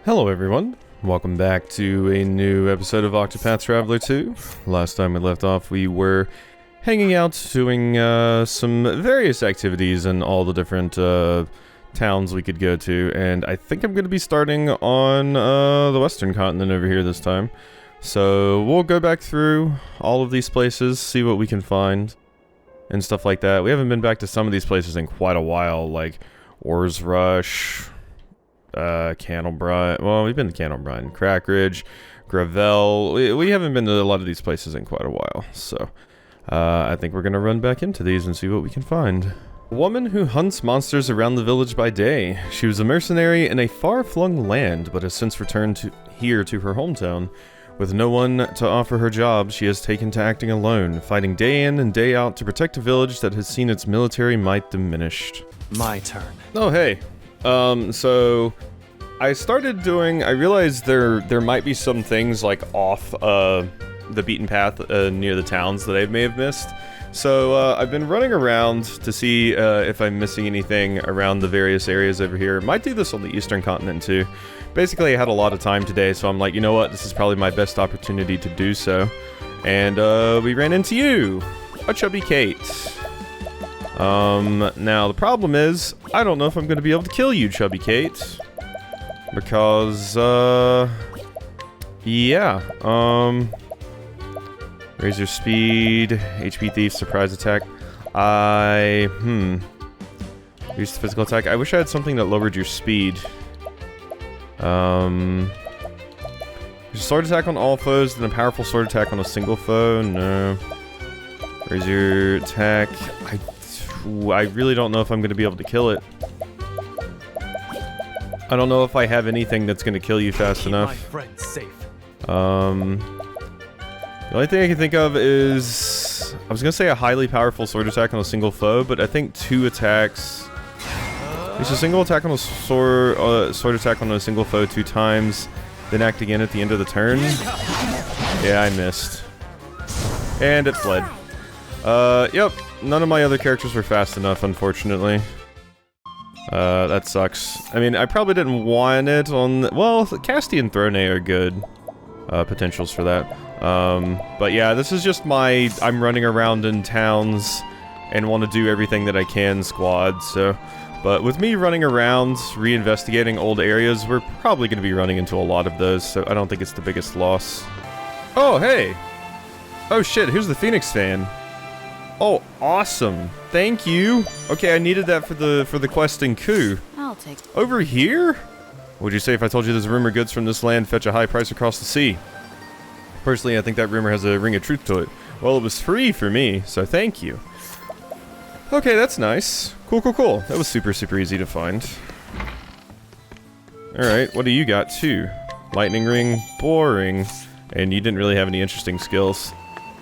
Hello everyone, welcome back to a new episode of Octopath Traveler 2. Last time we left off we were hanging out doing some various activities in all the different towns we could go to, and I think I'm going to be starting on the western continent over here this time. So we'll go back through all of these places, see what we can find, and stuff like that. We haven't been back to some of these places in quite a while, like Ores Rush, Candlebrine. Well, we've been to Candlebrine, Crackridge, Gravel. We haven't been to a lot of these places in quite a while, so I think we're gonna run back into these and see what we can find. A woman who hunts monsters around the village by day. She was a mercenary in a far-flung land, but has since returned here to her hometown. With no one to offer her job, she has taken to acting alone, fighting day in and day out to protect a village that has seen its military might diminished. My turn. Oh, hey. So I started doing, I realized there might be some things like off the beaten path near the towns that I may have missed. So I've been running around to see if I'm missing anything around the various areas over here. Might do this on the eastern continent too. Basically I had a lot of time today, so I'm like, you know what, this is probably my best opportunity to do so. And we ran into you, a chubby Kate. Now the problem is, I don't know if I'm gonna be able to kill you, Chubby Kate. Because, yeah, raise your speed, HP Thief, surprise attack. Use the physical attack. I wish I had something that lowered your speed. Sword attack on all foes, then a powerful sword attack on a single foe, no. Raise your attack. I really don't know if I'm going to be able to kill it. I don't know if I have anything that's going to kill you fast enough. My friend safe. The only thing I can think of is... I was going to say a highly powerful sword attack on a single foe, but I think 2 attacks... Use a single attack on a sword attack on a single foe 2 times, then act again at the end of the turn. Yeah, I missed. And it fled. Yep. None of my other characters were fast enough, unfortunately. That sucks. I mean, I probably didn't want it on the, well, Casty and Throne are good potentials for that. But yeah, this is just my I'm running around in towns and want to do everything that I can squad, so... But with me running around, reinvestigating old areas, we're probably going to be running into a lot of those, so I don't think it's the biggest loss. Oh, hey! Oh shit, here's the Phoenix fan. Oh, awesome. Thank you. Okay, I needed that for the quest in Ku. I'll take it. Over here? What'd you say if I told you there's rumored goods from this land fetch a high price across the sea? Personally, I think that rumor has a ring of truth to it. Well, it was free for me, so thank you. Okay, that's nice. Cool, cool, cool. That was super, super easy to find. Alright, what do you got too? Lightning ring, boring. And you didn't really have any interesting skills.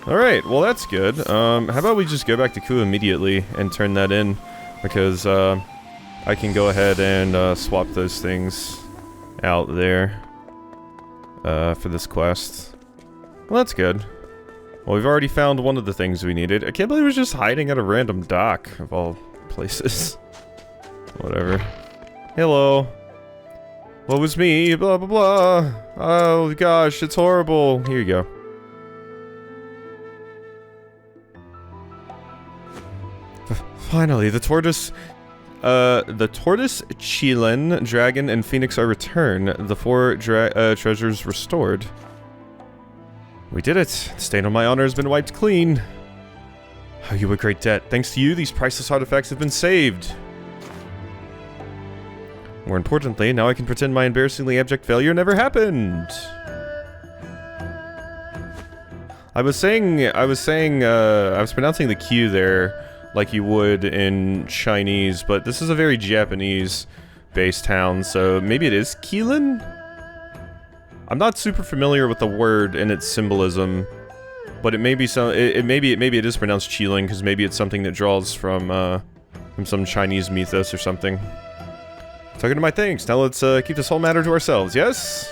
Alright, well that's good. How about we just go back to Ku immediately and turn that in, because I can go ahead and swap those things out there for this quest. Well, that's good. Well, we've already found one of the things we needed. I can't believe it was just hiding at a random dock, of all places. Whatever. Hello. What was me? Blah, blah, blah. Oh gosh, it's horrible. Here you go. Finally, the tortoise Chilen, dragon, and phoenix are returned. The 4 treasures restored. We did it. The stain on my honor has been wiped clean. Oh, you a great debt. Thanks to you, these priceless artifacts have been saved. More importantly, now I can pretend my embarrassingly abject failure never happened. I was pronouncing the Q there like you would in Chinese, but this is a very Japanese-based town, so maybe it is Keelan? I'm not super familiar with the word and its symbolism, but it may be maybe it is pronounced Chiling, because maybe it's something that draws from some Chinese mythos or something. Talking to my thanks. Now let's keep this whole matter to ourselves. Yes.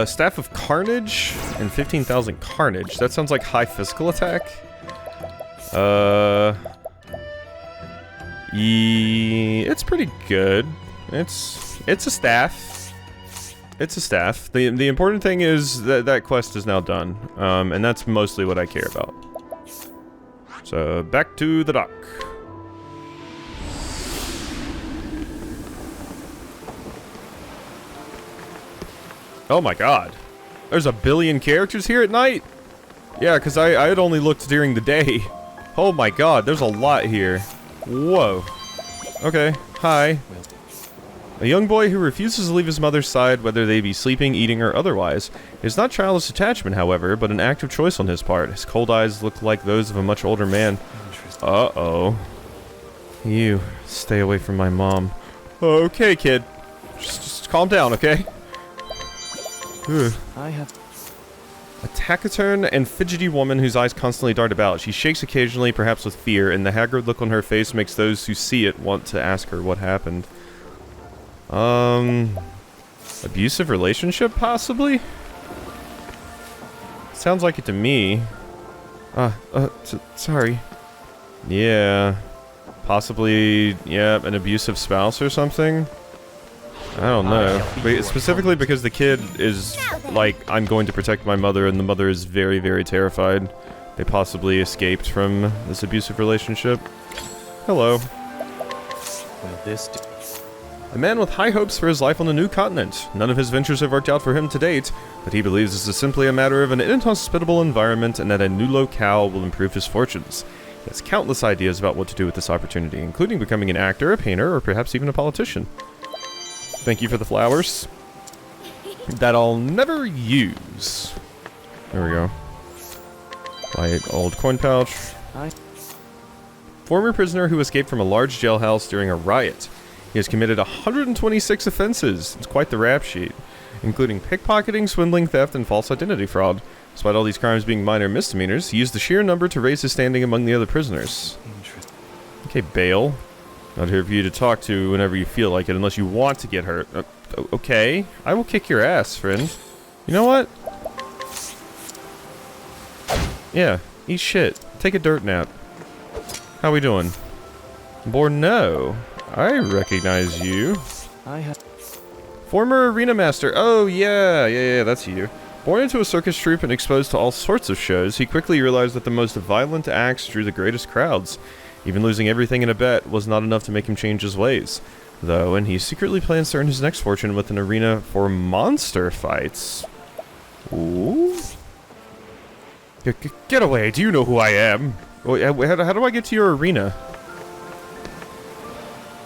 Staff of Carnage and 15,000 Carnage. That sounds like high physical attack. It's pretty good. It's a staff. It's a staff. The important thing is that that quest is now done. And that's mostly what I care about. So, back to the dock. Oh my god. There's a billion characters here at night? Yeah, because I had only looked during the day. Oh my god, there's a lot here. Whoa. Okay, hi. A young boy who refuses to leave his mother's side, whether they be sleeping, eating, or otherwise. It is not childish attachment, however, but an act of choice on his part. His cold eyes look like those of a much older man. Uh-oh. You, stay away from my mom. Okay, kid. Just calm down, okay? Ugh. A taciturn and fidgety woman whose eyes constantly dart about. She shakes occasionally, perhaps with fear, and the haggard look on her face makes those who see it want to ask her what happened. Abusive relationship, possibly? Sounds like it to me. Sorry. Yeah. Possibly, yeah, an abusive spouse or something? I don't know. But specifically because the kid is like, I'm going to protect my mother, and the mother is very, very terrified. They possibly escaped from this abusive relationship. Hello. A man with high hopes for his life on a new continent. None of his ventures have worked out for him to date, but he believes this is simply a matter of an inhospitable environment and that a new locale will improve his fortunes. He has countless ideas about what to do with this opportunity, including becoming an actor, a painter, or perhaps even a politician. Thank you for the flowers. That I'll never use. There we go. Light old coin pouch. Former prisoner who escaped from a large jailhouse during a riot. He has committed 126 offenses. It's quite the rap sheet, including pickpocketing, swindling, theft, and false identity fraud. Despite all these crimes being minor misdemeanors, he used the sheer number to raise his standing among the other prisoners. Okay, bail. Not here for you to talk to whenever you feel like it, unless you want to get hurt. Okay, I will kick your ass, friend. You know what? Yeah, eat shit. Take a dirt nap. How we doing? Borno. I recognize you. Former arena master. Oh, yeah, that's you. Born into a circus troupe and exposed to all sorts of shows, he quickly realized that the most violent acts drew the greatest crowds. Even losing everything in a bet was not enough to make him change his ways, though, and he secretly plans to earn his next fortune with an arena for monster fights. Ooh. Get away, do you know who I am? How do I get to your arena?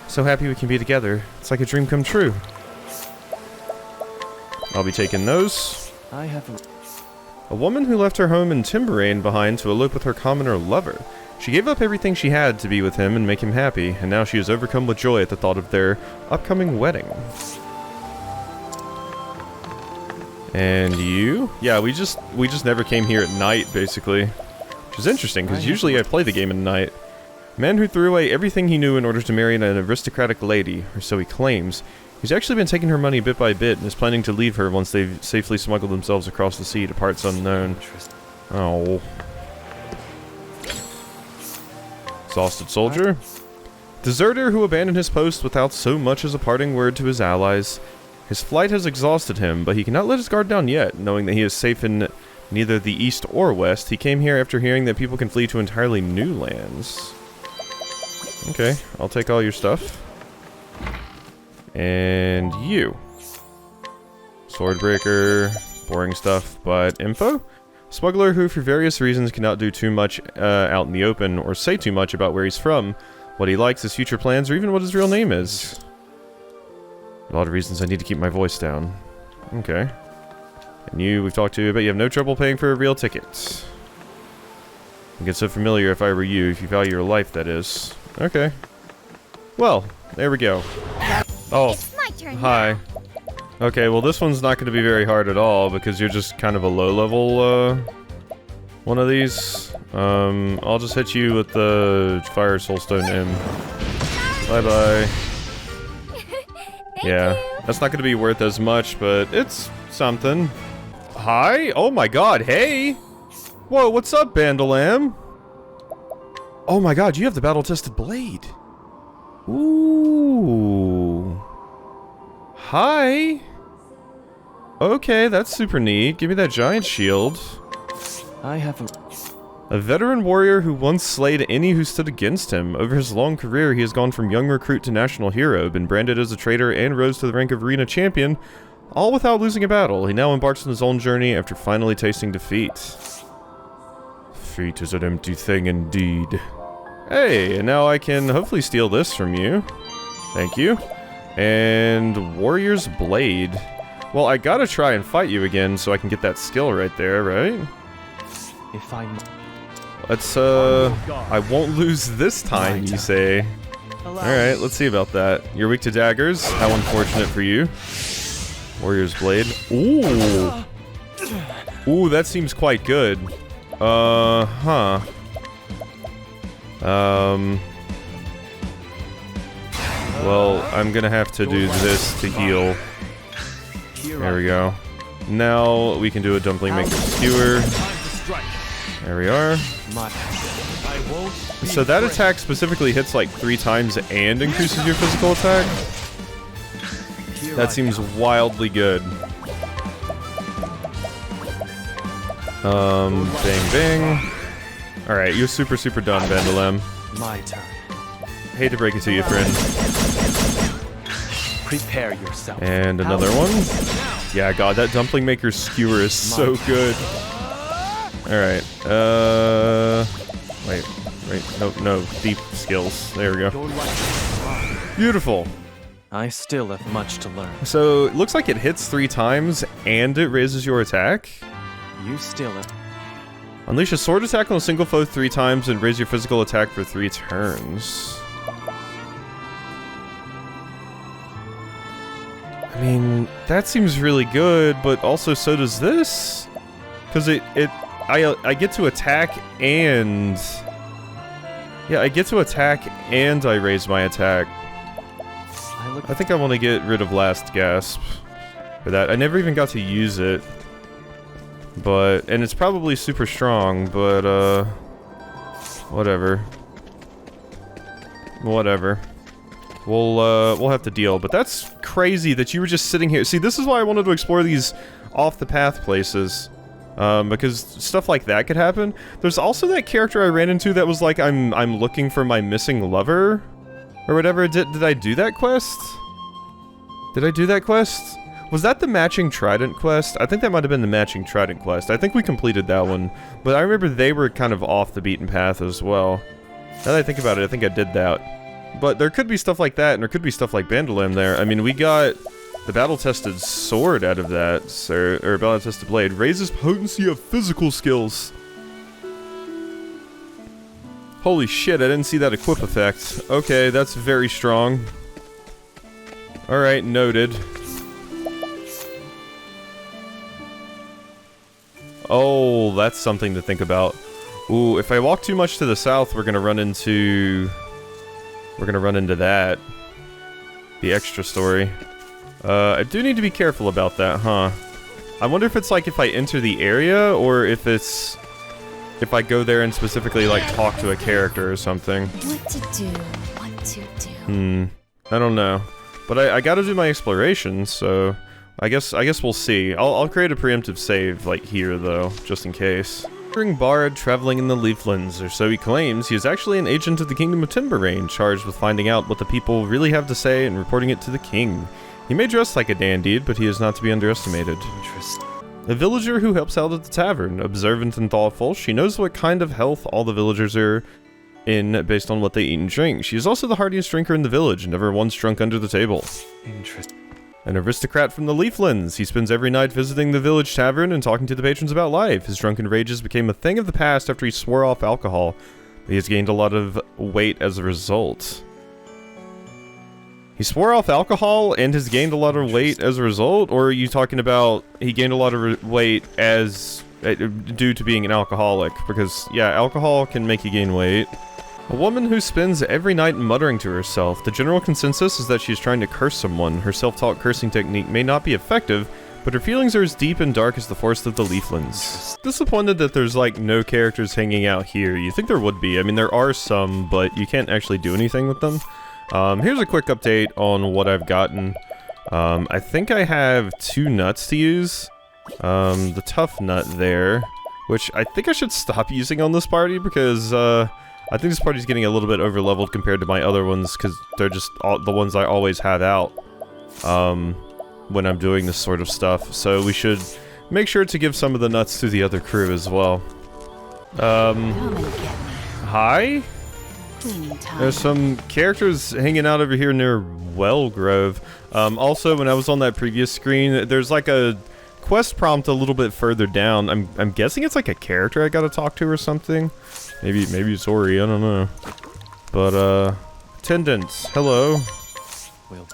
So happy we can be together. It's like a dream come true. I'll be taking those. A woman who left her home in Timberain behind to elope with her commoner lover. She gave up everything she had to be with him and make him happy, and now she is overcome with joy at the thought of their upcoming wedding. And you? Yeah, we just never came here at night, basically. Which is interesting, because usually I play the game at night. A man who threw away everything he knew in order to marry an aristocratic lady, or so he claims. He's actually been taking her money bit by bit and is planning to leave her once they've safely smuggled themselves across the sea to parts unknown. Oh. Exhausted soldier. Deserter who abandoned his post without so much as a parting word to his allies. His flight has exhausted him, but he cannot let his guard down yet, knowing that he is safe in neither the east or west. He came here after hearing that people can flee to entirely new lands. Okay, I'll take all your stuff. And you. Swordbreaker, boring stuff, but info? Smuggler who, for various reasons, cannot do too much out in the open, or say too much about where he's from, what he likes, his future plans, or even what his real name is. A lot of reasons I need to keep my voice down. Okay. And you, we've talked to, but you have no trouble paying for a real ticket. I'd get so familiar if I were you, if you value your life, that is. Okay. Well, there we go. Oh, It's my turn hi. now. Okay, well this one's not going to be very hard at all, because you're just kind of a low-level, one of these. I'll just hit you with the Fire Soulstone M. Bye-bye. Yeah, that's not going to be worth as much, but it's something. Hi? Oh my god, hey! Whoa, what's up, Bandalam? Oh my god, you have the battle-tested blade. Ooh. Hi! Okay, that's super neat. Give me that giant shield. I have a veteran warrior who once slayed any who stood against him. Over his long career, he has gone from young recruit to national hero, been branded as a traitor, and rose to the rank of arena champion, all without losing a battle. He now embarks on his own journey after finally tasting defeat. Defeat is an empty thing indeed. Hey, and now I can hopefully steal this from you. Thank you. And Warrior's Blade. Well, I gotta try and fight you again so I can get that skill right there, right? If I'm... Let's, I won't lose this time, you say. Alright, let's see about that. You're weak to daggers. How unfortunate for you. Warrior's Blade. Ooh! Ooh, that seems quite good. Huh. Well, I'm gonna have to do this to heal. There we go. Now we can do a dumpling maker skewer. There we are. So that attack specifically hits like 3 times and increases your physical attack? That seems wildly good. Bang bang. Alright, you're super done, Vandalem. My turn. Hate to break it to you, friend. Prepare yourself. And another one. Yeah, god, that dumpling maker skewer is so good. Alright, wait, no, deep skills. There we go. Beautiful. I still have much to learn. So, it looks like it hits 3 times, and it raises your attack. You still have... Unleash a sword attack on a single foe 3 times, and raise your physical attack for 3 turns. I mean, that seems really good, but also so does this. Because I get to attack and... Yeah, I get to attack and I raise my attack. I think I want to get rid of Last Gasp for that. I never even got to use it. But, and it's probably super strong, but, whatever. Whatever. We'll have to deal, but that's crazy that you were just sitting here. See, this is why I wanted to explore these off-the-path places. Because stuff like that could happen. There's also that character I ran into that was like, I'm looking for my missing lover, or whatever. Did I do that quest? Did I do that quest? Was that the matching trident quest? I think that might have been the matching trident quest. I think we completed that one, but I remember they were kind of off the beaten path as well. Now that I think about it, I think I did that. But there could be stuff like that, and there could be stuff like Bandolem there. I mean, we got the battle-tested sword out of that, or battle-tested blade. Raises potency of physical skills. Holy shit, I didn't see that equip effect. Okay, that's very strong. Alright, noted. Oh, that's something to think about. Ooh, if I walk too much to the south, we're gonna run into that. The extra story. I do need to be careful about that, huh? I wonder if it's like if I enter the area, or if it's... if I go there and specifically, like, talk to a character or something. What to do. I don't know. But I gotta do my exploration, so... I guess we'll see. I'll create a preemptive save, like, here, though, just in case. Bard traveling in the Leaflands, or so he claims. He is actually an agent of the Kingdom of Timberrain, charged with finding out what the people really have to say and reporting it to the king. He may dress like a dandy, but he is not to be underestimated. A villager who helps out at the tavern, observant and thoughtful. She knows what kind of health all the villagers are in based on what they eat and drink. She is also the hardiest drinker in the village, never once drunk under the table. Interesting. An aristocrat from the Leaflands. He spends every night visiting the village tavern and talking to the patrons about life. His drunken rages became a thing of the past after he swore off alcohol. But he has gained a lot of weight as a result. He swore off alcohol and has gained a lot of weight as a result? Or are you talking about he gained a lot of weight as due to being an alcoholic? Because, yeah, alcohol can make you gain weight. A woman who spends every night muttering to herself. The general consensus is that she's trying to curse someone. Her self-taught cursing technique may not be effective, but her feelings are as deep and dark as the forest of the Leaflands. Disappointed that there's, like, no characters hanging out here. You think there would be. I mean, there are some, but you can't actually do anything with them. Here's a quick update on what I've gotten. I think I have 2 nuts to use. The tough nut there, which I think I should stop using on this party because, I think this party's getting a little bit over-leveled compared to my other ones because they're just the ones I always have out, when I'm doing this sort of stuff. So we should make sure to give some of the nuts to the other crew as well. Come and get me. Hi? Cleaning time. There's some characters hanging out over here near Wellgrove. Also, when I was on that previous screen, there's like a quest prompt a little bit further down. I'm guessing it's like a character I gotta talk to or something. Maybe it's Ori, I don't know. But, attendants, hello. Will.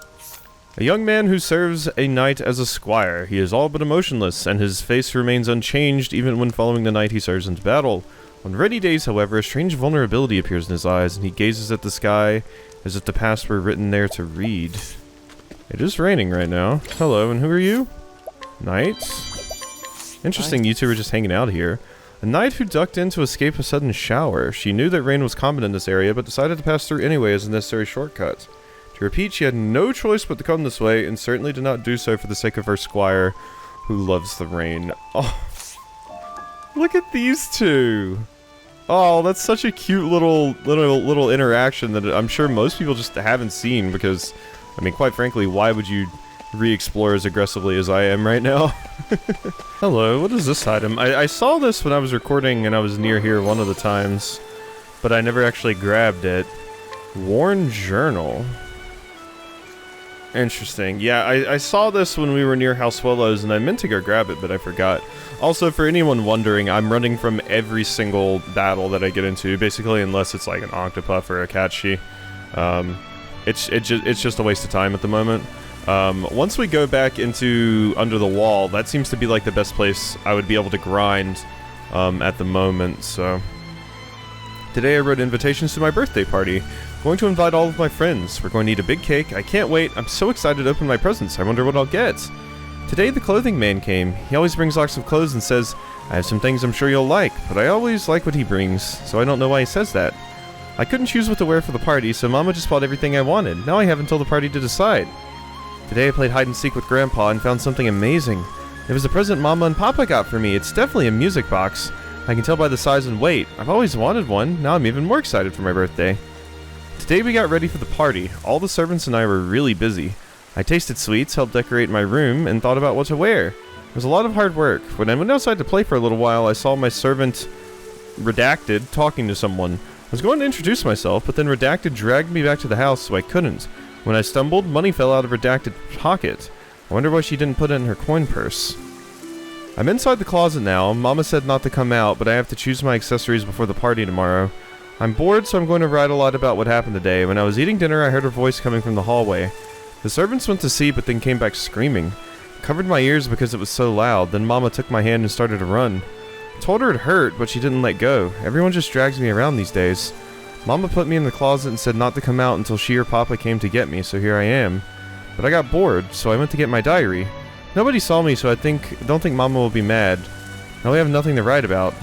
A young man who serves a knight as a squire. He is all but emotionless, and his face remains unchanged even when following the knight he serves into battle. On rainy days, however, a strange vulnerability appears in his eyes, and he gazes at the sky as if the past were written there to read. It is raining right now. Hello, and who are you? Knight? Interesting, you two were just hanging out here. A knight who ducked in to escape a sudden shower. She knew that rain was common in this area, but decided to pass through anyway as a necessary shortcut. To repeat, she had no choice but to come this way, and certainly did not do so for the sake of her squire, who loves the rain. Oh, look at these two! Oh, that's such a cute little interaction that I'm sure most people just haven't seen because, I mean, quite frankly, why would you re-explore as aggressively as I am right now? Hello, what is this item? I saw this when I was recording and I was near here one of the times, but I never actually grabbed it. Worn journal. Interesting. Yeah, I saw this when we were near Housefellows and I meant to go grab it, but I forgot. Also, for anyone wondering, I'm running from every single battle that I get into, basically, unless it's like an Octopath or a Catchy. It's just a waste of time at the moment. Once we go back into Under the Wall, that seems to be like the best place I would be able to grind at the moment, so. Today I wrote invitations to my birthday party. Going to invite all of my friends. We're going to eat a big cake. I can't wait. I'm so excited to open my presents. I wonder what I'll get. Today the clothing man came. He always brings lots of clothes and says, I have some things I'm sure you'll like, but I always like what he brings, so I don't know why he says that. I couldn't choose what to wear for the party, so Mama just bought everything I wanted. Now I have until the party to decide. Today I played hide and seek with Grandpa and found something amazing. It was a present Mama and Papa got for me. It's definitely a music box. I can tell by the size and weight. I've always wanted one. Now I'm even more excited for my birthday. Today we got ready for the party. All the servants and I were really busy. I tasted sweets, helped decorate my room, and thought about what to wear. It was a lot of hard work. When I went outside to play for a little while, I saw my servant, Redacted, talking to someone. I was going to introduce myself, but then Redacted dragged me back to the house, so I couldn't. When I stumbled, money fell out of Redacted's pocket. I wonder why she didn't put it in her coin purse. I'm inside the closet now. Mama said not to come out, but I have to choose my accessories before the party tomorrow. I'm bored, so I'm going to write a lot about what happened today. When I was eating dinner, I heard her voice coming from the hallway. The servants went to see, but then came back screaming. I covered my ears because it was so loud. Then Mama took my hand and started to run. I told her it hurt, but she didn't let go. Everyone just drags me around these days. Mama put me in the closet and said not to come out until she or Papa came to get me, so here I am. But I got bored, so I went to get my diary. Nobody saw me, so I don't think Mama will be mad. Now we have nothing to write about.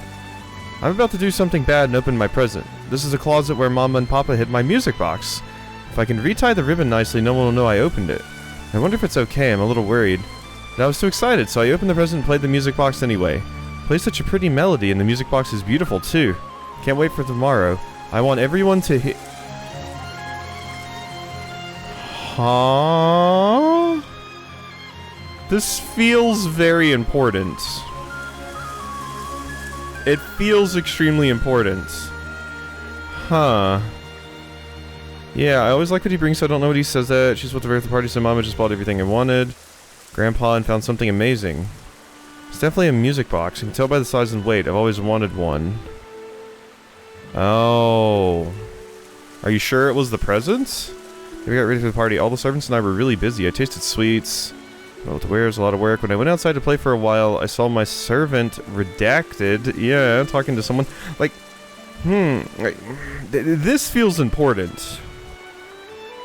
I'm about to do something bad and open my present. This is a closet where Mama and Papa hid my music box. If I can retie the ribbon nicely, no one will know I opened it. I wonder if it's okay, I'm a little worried. But I was too excited, so I opened the present and played the music box anyway. It plays such a pretty melody, and the music box is beautiful too. Can't wait for tomorrow. I want everyone to hit... Huh? This feels very important. It feels extremely important. Huh. Yeah, I always like what he brings, so I don't know what he says that. She's supposed to wear at the party, so Mama just bought everything I wanted. Grandpa and found something amazing. It's definitely a music box. You can tell by the size and weight. I've always wanted one. Oh. Are you sure it was the presents? We got ready for the party. All the servants and I were really busy. I tasted sweets. I don't know what to wear. It was a lot of work. When I went outside to play for a while, I saw my servant, Redacted. Yeah, talking to someone. Like, this feels important.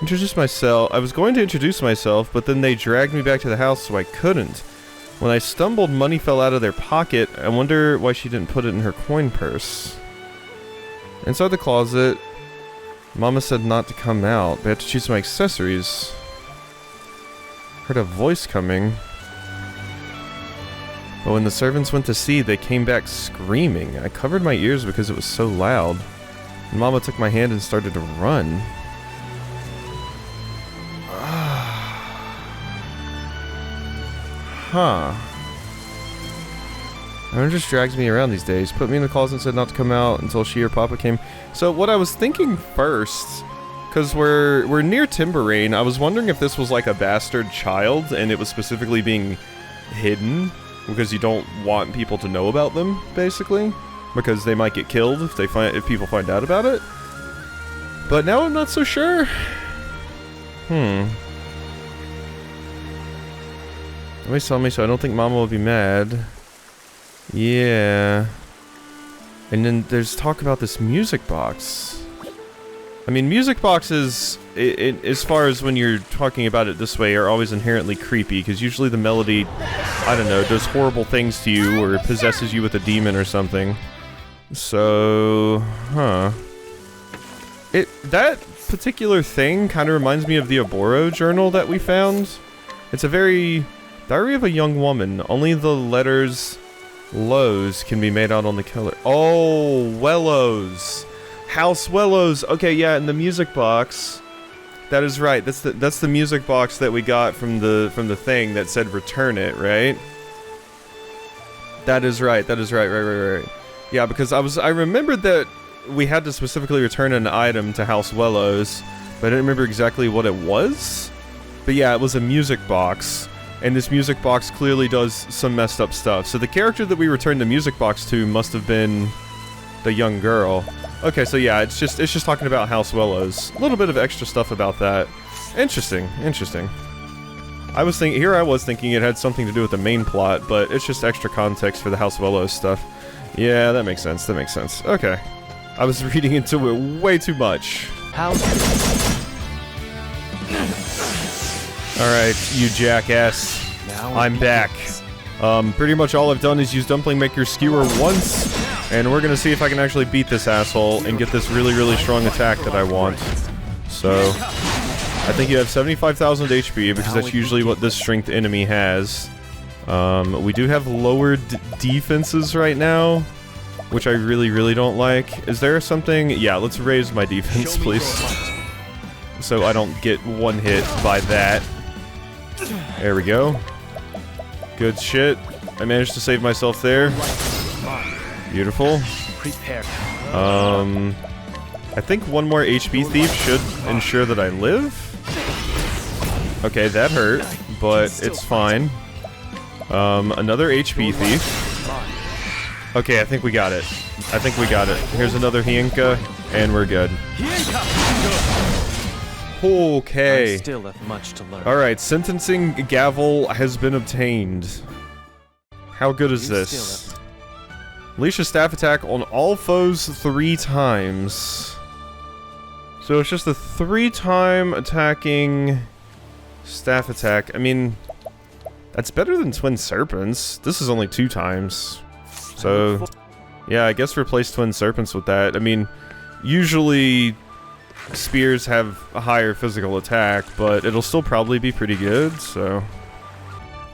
Introduce myself. I was going to introduce myself, but then they dragged me back to the house, so I couldn't. When I stumbled, money fell out of their pocket. I wonder why she didn't put it in her coin purse. Inside the closet, Mama said not to come out, but I had to choose my accessories. Heard a voice coming. But when the servants went to see, they came back screaming. I covered my ears because it was so loud. And Mama took my hand and started to run. Huh. Aaron just drags me around these days. Put me in the closet and said not to come out until she or Papa came. So what I was thinking first, because we're near Timberrain, I was wondering if this was like a bastard child and it was specifically being hidden because you don't want people to know about them, basically, because they might get killed if people find out about it. But now I'm not so sure. Always tell me so I don't think Mama will be mad. Yeah. And then there's talk about this music box. I mean, music boxes, as far as when you're talking about it this way, are always inherently creepy, because usually the melody, I don't know, does horrible things to you, or possesses you with a demon or something. So, that particular thing kind of reminds me of the Oboro journal that we found. It's a very... Diary of a young woman. Only the letters Lowe's can be made out on the killer. Oh, Wellows. House Wellows. Okay, yeah, in the music box. That is right. That's the music box that we got from the thing that said return it, right? That is right. That is right. Right. Yeah, because I remembered that we had to specifically return an item to House Wellows, but I didn't remember exactly what it was. But yeah, it was a music box. And this music box clearly does some messed up stuff. So the character that we returned the music box to must have been the young girl. Okay, so yeah, it's just talking about House Wellows. A little bit of extra stuff about that. Interesting. I was thinking it had something to do with the main plot, but it's just extra context for the House Wellows stuff. Yeah, that makes sense. Okay. I was reading into it way too much. Alright, you jackass. I'm back. Pretty much all I've done is use Dumpling Maker Skewer once, and we're gonna see if I can actually beat this asshole and get this really strong attack that I want. So, I think you have 75,000 HP, because that's usually what this strength enemy has. We do have lowered defenses right now, which I really don't like. Is there something? Yeah, let's raise my defense, please. So I don't get one hit by that. There we go. Good shit. I managed to save myself there. Beautiful. I think one more HP thief should ensure that I live. Okay, that hurt, but it's fine. Another HP thief. Okay, I think we got it. Here's another Hienka, and we're good. Okay. I still have much to learn. Alright, sentencing gavel has been obtained. How good is this? Unleash a staff attack on all foes 3 times. So it's just a 3-time attacking staff attack. I mean, that's better than Twin Serpents. This is only 2 times. So, yeah, I guess replace Twin Serpents with that. I mean, usually spears have a higher physical attack, but it'll still probably be pretty good, so...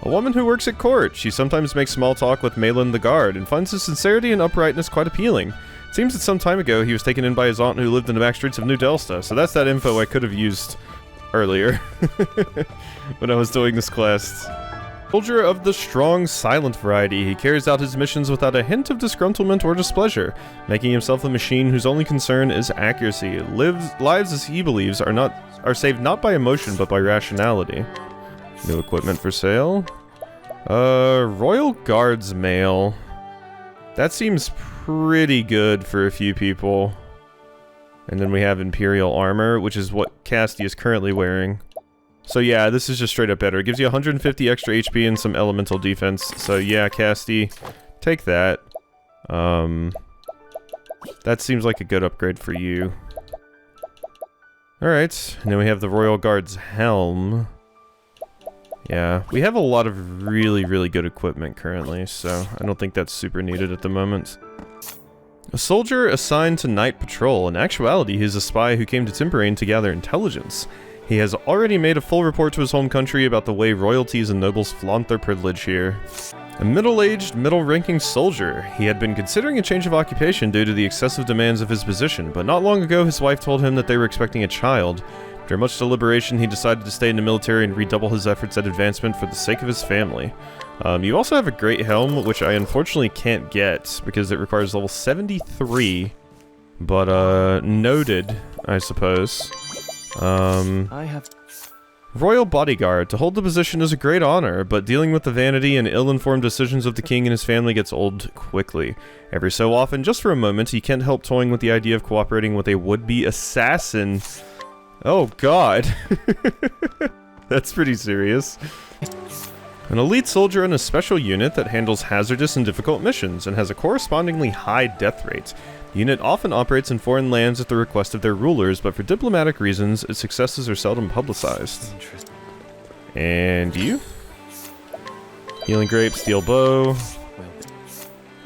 A woman who works at court. She sometimes makes small talk with Malin the guard, and finds his sincerity and uprightness quite appealing. It seems that some time ago he was taken in by his aunt who lived in the back streets of New Delsta, so that's that info I could have used earlier when I was doing this quest. Soldier of the strong, silent variety, he carries out his missions without a hint of disgruntlement or displeasure, making himself a machine whose only concern is accuracy. Lives, as he believes, are saved not by emotion but by rationality. New equipment for sale. Royal Guards mail. That seems pretty good for a few people. And then we have Imperial armor, which is what Casty is currently wearing. So yeah, this is just straight up better. It gives you 150 extra HP and some elemental defense. So yeah, Casty, take that. That seems like a good upgrade for you. Alright, and then we have the Royal Guard's helm. Yeah, we have a lot of really good equipment currently, so I don't think that's super needed at the moment. A soldier assigned to night patrol. In actuality, he's a spy who came to Timberrain to gather intelligence. He has already made a full report to his home country about the way royalties and nobles flaunt their privilege here. A middle-aged, middle-ranking soldier. He had been considering a change of occupation due to the excessive demands of his position, but not long ago his wife told him that they were expecting a child. After much deliberation, he decided to stay in the military and redouble his efforts at advancement for the sake of his family. You also have a great helm, which I unfortunately can't get because it requires level 73, but noted, I suppose. I have... Royal bodyguard. To hold the position is a great honor, but dealing with the vanity and ill-informed decisions of the king and his family gets old quickly. Every so often, just for a moment, he can't help toying with the idea of cooperating with a would-be assassin. Oh god. That's pretty serious. An elite soldier in a special unit that handles hazardous and difficult missions and has a correspondingly high death rate. The unit often operates in foreign lands at the request of their rulers, but for diplomatic reasons, its successes are seldom publicized. And you? Healing Grape, Steel Bow.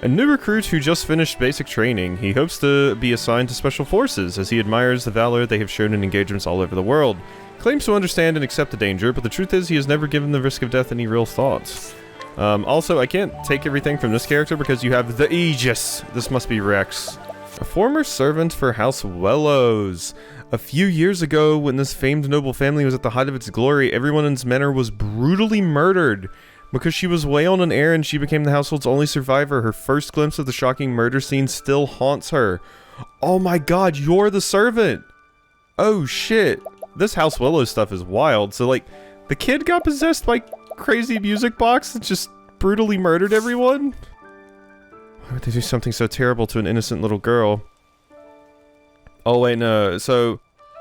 A new recruit who just finished basic training. He hopes to be assigned to Special Forces, as he admires the valor they have shown in engagements all over the world. Claims to understand and accept the danger, but the truth is he has never given the risk of death any real thoughts. Also, I can't take everything from this character because you have the Aegis. This must be Rex. A former servant for House Wellows. A few years ago, when this famed noble family was at the height of its glory, everyone in its manor was brutally murdered. Because she was away on an errand, she became the household's only survivor. Her first glimpse of the shocking murder scene still haunts her. Oh my god, you're the servant! Oh shit. This House Wellows stuff is wild. So, like, the kid got possessed by crazy music box that just brutally murdered everyone? Why would they do something so terrible to an innocent little girl? Oh wait, no. So,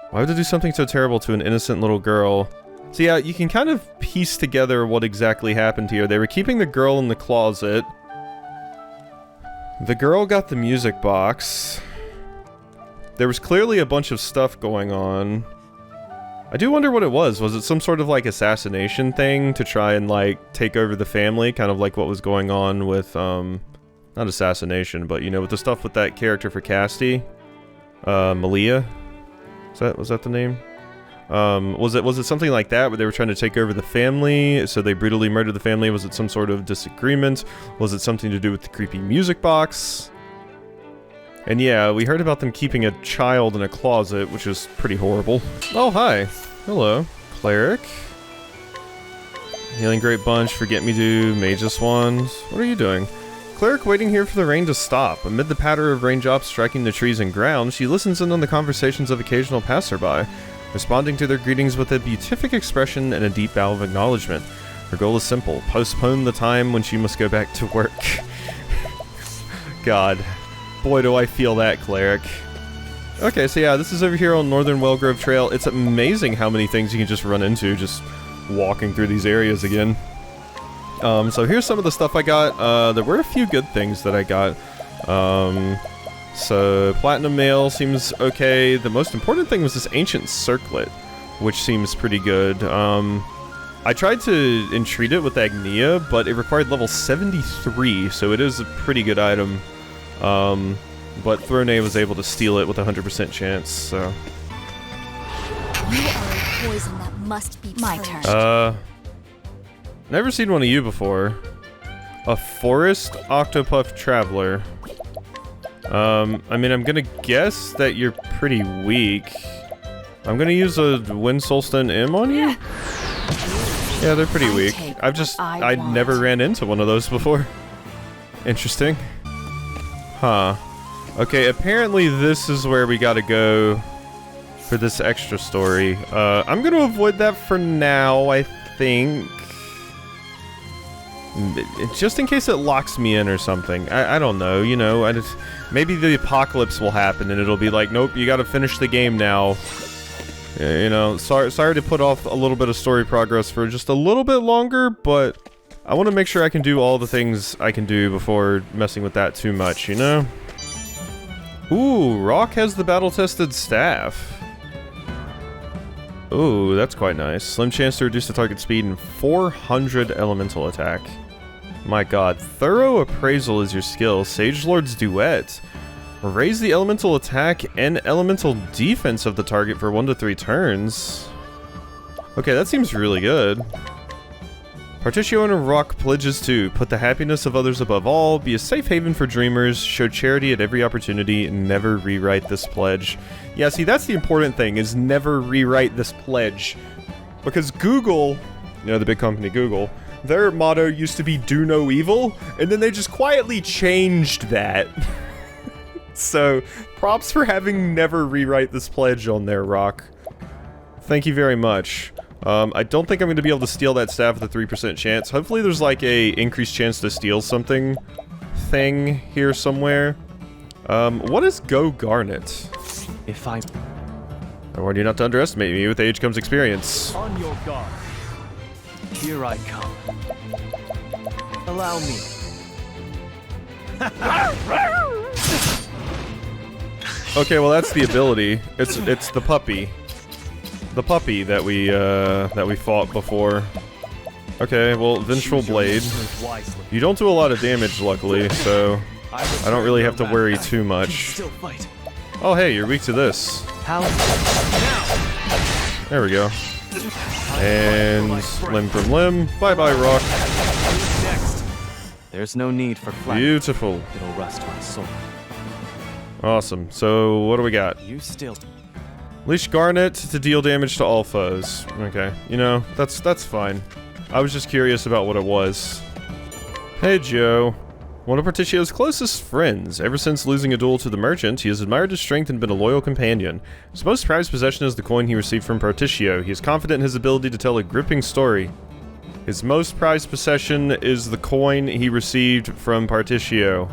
why would they do something so terrible to an innocent little girl? So yeah, you can kind of piece together what exactly happened here. They were keeping the girl in the closet. The girl got the music box. There was clearly a bunch of stuff going on. I do wonder what it was. Was it some sort of, like, assassination thing to try and, like, take over the family? Kind of like what was going on with, not assassination, but, you know, with the stuff with that character for Casti. Malia? Was that the name? Was it something like that, where they were trying to take over the family, so they brutally murdered the family? Was it some sort of disagreement? Was it something to do with the creepy music box? And yeah, we heard about them keeping a child in a closet, which is pretty horrible. Oh, hi. Hello. Cleric. Healing Great Bunch, Forget Me Do, Magus Wands. What are you doing? Cleric waiting here for the rain to stop. Amid the patter of raindrops striking the trees and ground, she listens in on the conversations of occasional passerby, responding to their greetings with a beatific expression and a deep bow of acknowledgement. Her goal is simple: postpone the time when she must go back to work. God. Boy, do I feel that, Cleric. Okay, so yeah, this is over here on Northern Wellgrove Trail. It's amazing how many things you can just run into just walking through these areas again. So here's some of the stuff I got. There were a few good things that I got. So Platinum Mail seems okay. The most important thing was this Ancient Circlet, which seems pretty good. I tried to entreat it with Agnia, but it required level 73, so it is a pretty good item. But Throne was able to steal it with a 100% chance, so... You are a poison that must be my turn. Never seen one of you before. A Forest Octopath Traveler. I mean, I'm gonna guess that you're pretty weak. I'm gonna use a Wind Soulstone M on you? Yeah, they're pretty weak. I never ran into one of those before. Interesting. Huh. Okay, apparently this is where we gotta go for this extra story. I'm gonna avoid that for now, I think. Just in case it locks me in or something. I don't know, you know, maybe the apocalypse will happen and it'll be like, nope, you gotta finish the game now. You know, sorry to put off a little bit of story progress for just a little bit longer, but I want to make sure I can do all the things I can do before messing with that too much, you know? Ooh, Rock has the battle-tested staff. Ooh, that's quite nice. Slim chance to reduce the target speed and 400 elemental attack. My god. Thorough Appraisal is your skill. Sage Lord's Duet. Raise the elemental attack and elemental defense of the target for 1 to 3 turns. Okay, that seems really good. Partitio and Rock pledges to put the happiness of others above all, be a safe haven for dreamers, show charity at every opportunity, and never rewrite this pledge. Yeah, see, that's the important thing, is never rewrite this pledge. Because Google, you know, the big company Google, their motto used to be do no evil, and then they just quietly changed that. So, props for having never rewrite this pledge on there, Rock. Thank you very much. I don't think I'm going to be able to steal that staff with a 3% chance. Hopefully there's like a increased chance to steal something thing here somewhere. What is Go Garnet? If I warn you not to underestimate me. With age comes experience. on your guard. Here I come. Allow me. Okay, well that's the ability. It's the puppy. The puppy that we fought before. Okay, well, Vengeful Blade. You don't do a lot of damage, luckily, so I don't really have to worry too much. Oh, hey, you're weak to this. There we go. And limb from limb. Bye-bye, Rock. There's no need for flat. Beautiful. It'll rust my soul. Awesome. So, what do we got? You still. Leash Garnet to deal damage to all foes. Okay, you know, that's fine. I was just curious about what it was. Hey, Joe. One of Partitio's closest friends. Ever since losing a duel to the merchant, he has admired his strength and been a loyal companion. His most prized possession is the coin he received from Partitio. He is confident in his ability to tell a gripping story. His most prized possession is the coin he received from Partitio.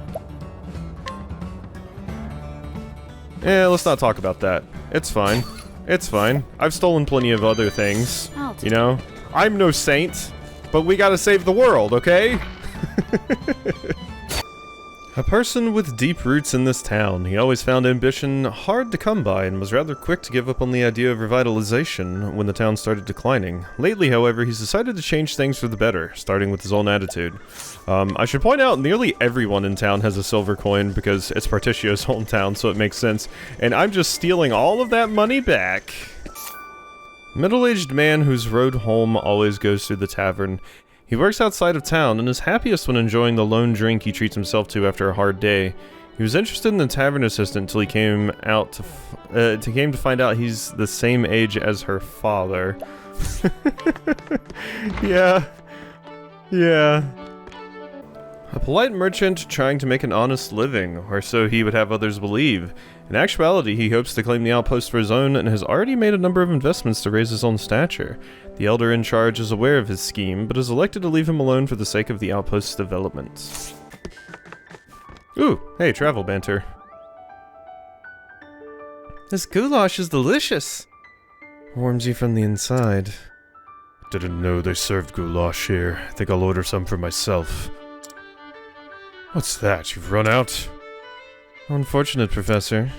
Eh, let's not talk about that. It's fine. It's fine. I've stolen plenty of other things. You know? I'm no saint, but we gotta save the world, okay? A person with deep roots in this town. He always found ambition hard to come by and was rather quick to give up on the idea of revitalization when the town started declining. Lately, however, he's decided to change things for the better, starting with his own attitude. I should point out, nearly everyone in town has a silver coin because it's Partitio's hometown, so it makes sense. And I'm just stealing all of that money back. Middle-aged man whose road home always goes through the tavern. He works outside of town and is happiest when enjoying the lone drink he treats himself to after a hard day. He was interested in the tavern assistant until he came out to find out he's the same age as her father. Yeah. A polite merchant trying to make an honest living, or so he would have others believe. In actuality, he hopes to claim the outpost for his own and has already made a number of investments to raise his own stature. The elder in charge is aware of his scheme, but has elected to leave him alone for the sake of the outpost's development. Ooh, hey, travel banter. This goulash is delicious. Warms you from the inside. Didn't know they served goulash here. I think I'll order some for myself. What's that? You've run out? How unfortunate, Professor.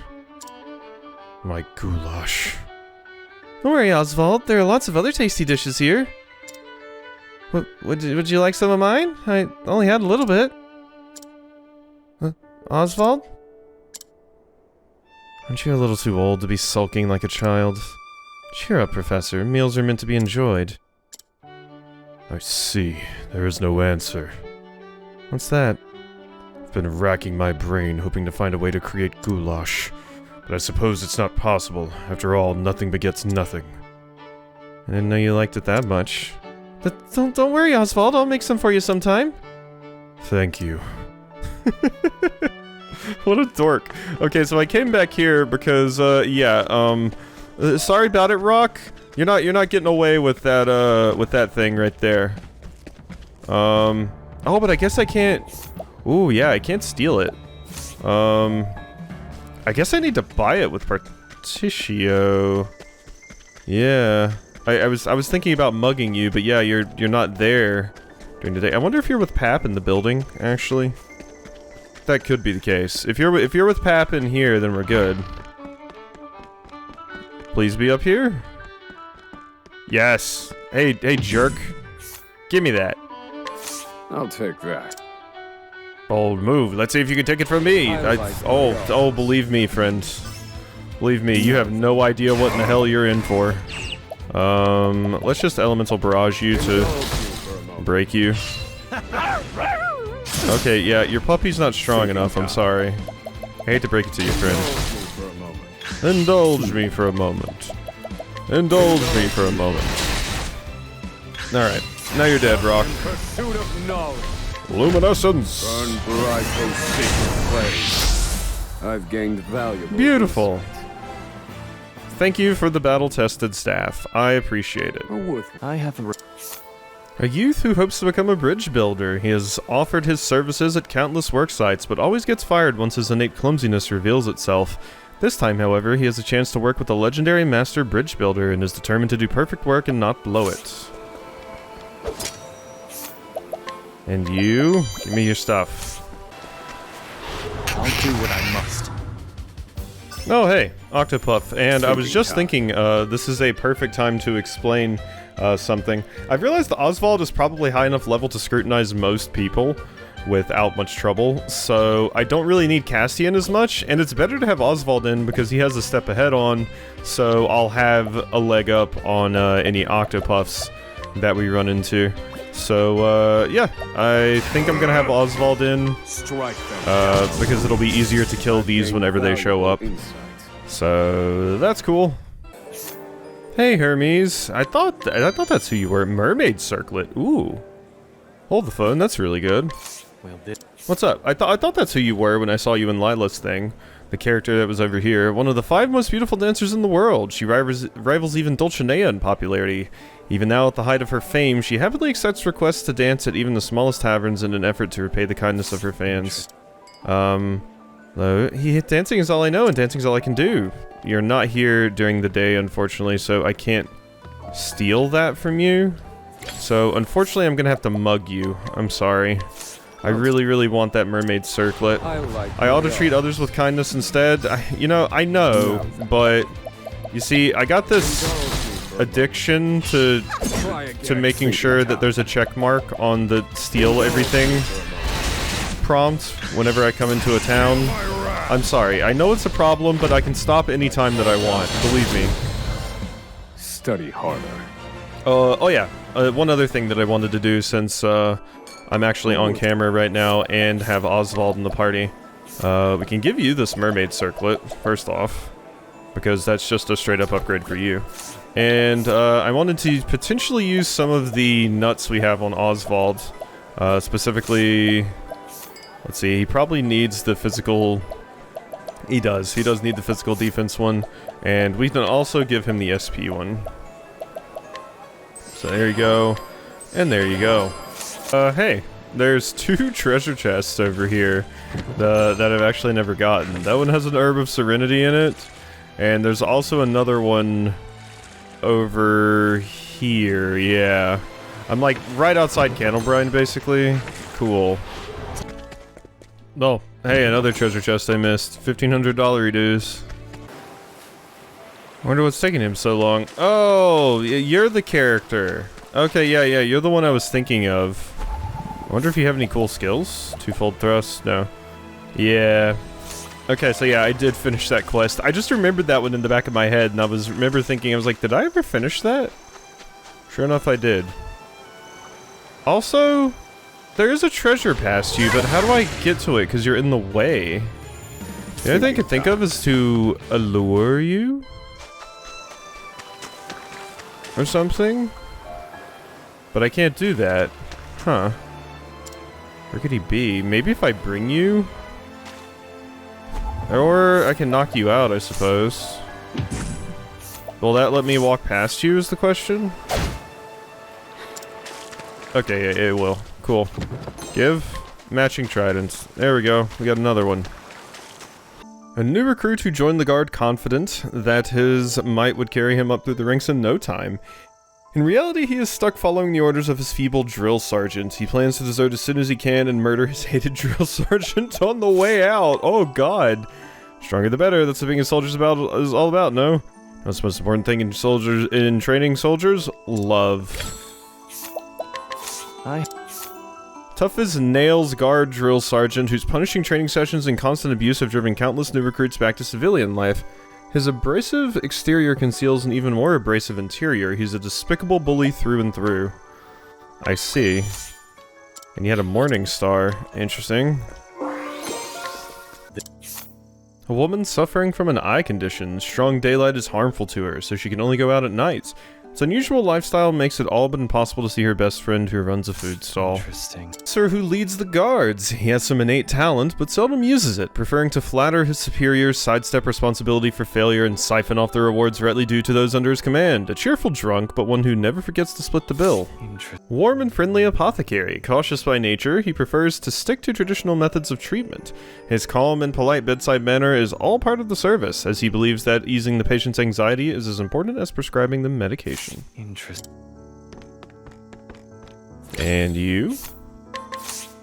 My goulash. Don't worry, Oswald. There are lots of other tasty dishes here. Would you like some of mine? I only had a little bit. Oswald? Aren't you a little too old to be sulking like a child? Cheer up, Professor. Meals are meant to be enjoyed. I see. There is no answer. What's that? I've been racking my brain, hoping to find a way to create goulash. But I suppose it's not possible. After all, nothing begets nothing. I didn't know you liked it that much. Don't worry, Oswald. I'll make some for you sometime. Thank you. What a dork. Okay, so I came back here because, sorry about it, Rock. You're not getting away with that thing right there. Oh, but I guess I can't. Ooh, yeah, I can't steal it. I guess I need to buy it with Partitio. Yeah. I was thinking about mugging you, but yeah, you're not there during the day. I wonder if you're with Pap in the building, actually. That could be the case. If you're with Pap in here, then we're good. Please be up here. Yes. Hey, jerk. Give me that. I'll take that. Bold move. Let's see if you can take it from me. Believe me, friend. Believe me, you have no idea what in the hell you're in for. Let's just elemental barrage you to break you. Okay, yeah, your puppy's not strong enough, I'm sorry. I hate to break it to you, friend. Indulge me for a moment. Indulge me for a moment. Alright, now you're dead, Rock. Pursuit of knowledge. Luminescence! Burn bright those sacred flames. I've gained valuable. Beautiful. Thank you for the battle-tested staff. I appreciate it. I have A youth who hopes to become a bridge builder. He has offered his services at countless work sites, but always gets fired once his innate clumsiness reveals itself. This time, however, he has a chance to work with a legendary master bridge builder and is determined to do perfect work and not blow it. And you, give me your stuff. I'll do what I must. Oh, hey, Octopath, and I was just thinking, this is a perfect time to explain something. I've realized that Oswald is probably high enough level to scrutinize most people without much trouble, so I don't really need Castian as much, and it's better to have Oswald in because he has a step ahead on, so I'll have a leg up on any Octopaths that we run into. So, yeah, I think I'm gonna have Oswald in, because it'll be easier to kill these whenever they show up. So, that's cool. Hey, Hermes. I thought that's who you were. Mermaid Circlet. Ooh. Hold the phone, that's really good. Well, What's up? I thought that's who you were when I saw you in Lila's thing. The character that was over here. One of the 5 most beautiful dancers in the world. She rivals even Dulcinea in popularity. Even now, at the height of her fame, she happily accepts requests to dance at even the smallest taverns in an effort to repay the kindness of her fans. Dancing is all I know, and dancing is all I can do. You're not here during the day, unfortunately, so I can't steal that from you. So, unfortunately, I'm gonna have to mug you. I'm sorry. I really, really want that mermaid circlet. I ought to treat others with kindness instead. I know, but you see, I got this addiction to making sure that there's a check mark on the steal everything prompt whenever I come into a town. I'm sorry, I know it's a problem, but I can stop anytime that I want, believe me. Study harder. Oh yeah, one other thing that I wanted to do since, I'm actually on camera right now and have Oswald in the party. We can give you this mermaid circlet, first off, because that's just a straight up upgrade for you. And I wanted to potentially use some of the nuts we have on Oswald. Specifically, let's see, he probably needs the physical... He does need the physical defense one, and we can also give him the SP one. So there you go, and there you go. Hey, there's 2 treasure chests over here that I've actually never gotten. That one has an Herb of Serenity in it, and there's also another one over here, yeah. I'm like right outside Candlebrine, basically. Cool. Oh, hey, another treasure chest I missed. $1,500 dues. I wonder what's taking him so long. Oh, you're the character. Okay, yeah, you're the one I was thinking of. I wonder if you have any cool skills? Twofold thrust? No. Yeah. Okay, so yeah, I did finish that quest. I just remembered that one in the back of my head, and I was like, did I ever finish that? Sure enough, I did. Also, there is a treasure past you, but how do I get to it? Because you're in the way. The only thing I can think of is to allure you? Or something? But I can't do that. Huh. Where could he be? Maybe if I bring you? Or I can knock you out, I suppose. Will that let me walk past you is the question? Okay, yeah, it will. Cool. Give. Matching tridents. There we go. We got another one. A new recruit who joined the guard confident that his might would carry him up through the ranks in no time. In reality, he is stuck following the orders of his feeble drill sergeant. He plans to desert as soon as he can and murder his hated drill sergeant on the way out. Oh god. Stronger the better. That's what being a soldier is all about, no? What's the most important thing in training soldiers? Love. Tough as nails guard drill sergeant whose punishing training sessions and constant abuse have driven countless new recruits back to civilian life. His abrasive exterior conceals an even more abrasive interior. He's a despicable bully through and through. I see. And he had a morning star. Interesting. A woman suffering from an eye condition. Strong daylight is harmful to her, so she can only go out at night. Its unusual lifestyle makes it all but impossible to see her best friend who runs a food stall. Interesting. Sir who leads the guards. He has some innate talent, but seldom uses it, preferring to flatter his superiors, sidestep responsibility for failure, and siphon off the rewards rightly due to those under his command. A cheerful drunk, but one who never forgets to split the bill. Warm and friendly apothecary. Cautious by nature, he prefers to stick to traditional methods of treatment. His calm and polite bedside manner is all part of the service, as he believes that easing the patient's anxiety is as important as prescribing them medication. Interesting. And you?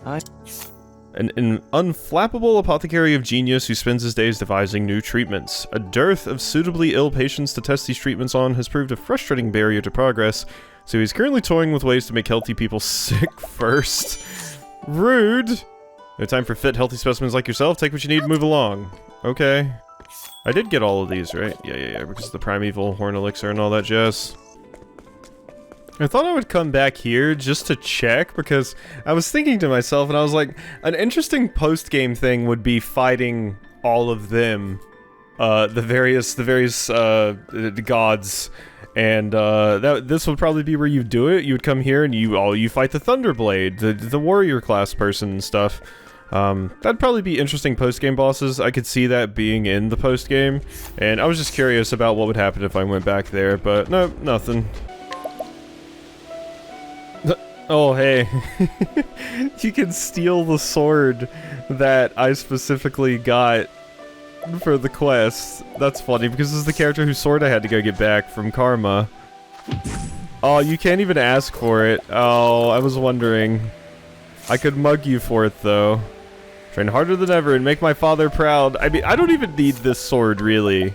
An unflappable apothecary of genius who spends his days devising new treatments. A dearth of suitably ill patients to test these treatments on has proved a frustrating barrier to progress, so he's currently toying with ways to make healthy people sick first. Rude! No time for fit, healthy specimens like yourself. Take what you need and move along. Okay. I did get all of these, right? Yeah, because of the primeval horn elixir and all that jazz. I thought I would come back here just to check, because I was thinking to myself, and I was like, an interesting post-game thing would be fighting all of them, the various gods, and this would probably be where you do it. You would come here and you fight the Thunderblade, the warrior class person and stuff. That'd probably be interesting post-game bosses. I could see that being in the post-game, and I was just curious about what would happen if I went back there, but no, nothing. Oh, hey. You can steal the sword that I specifically got for the quest. That's funny, because this is the character whose sword I had to go get back from Karma. Oh, you can't even ask for it. Oh, I was wondering. I could mug you for it, though. Train harder than ever and make my father proud. I mean, I don't even need this sword, really.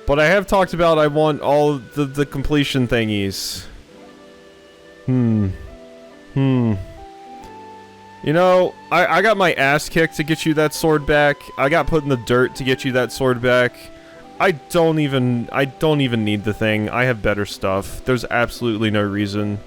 But I have talked about I want all the completion thingies. You know, I got my ass kicked to get you that sword back. I got put in the dirt to get you that sword back. I don't even need the thing. I have better stuff. There's absolutely no reason.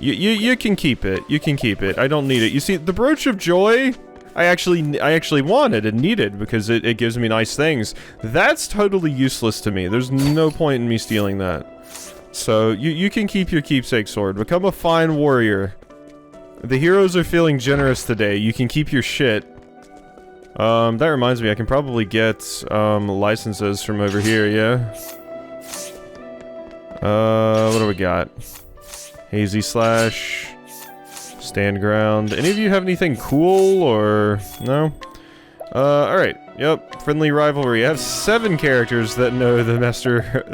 You can keep it. You can keep it. I don't need it. You see, the Brooch of Joy, I actually wanted and needed because it gives me nice things. That's totally useless to me. There's no point in me stealing that. So, you can keep your keepsake sword. Become a fine warrior. The heroes are feeling generous today. You can keep your shit. That reminds me, I can probably get, licenses from over here, yeah? What do we got? Hazy Slash. Stand Ground. Any of you have anything cool, or... no? Alright. Yep, friendly rivalry. I have 7 characters that know the Master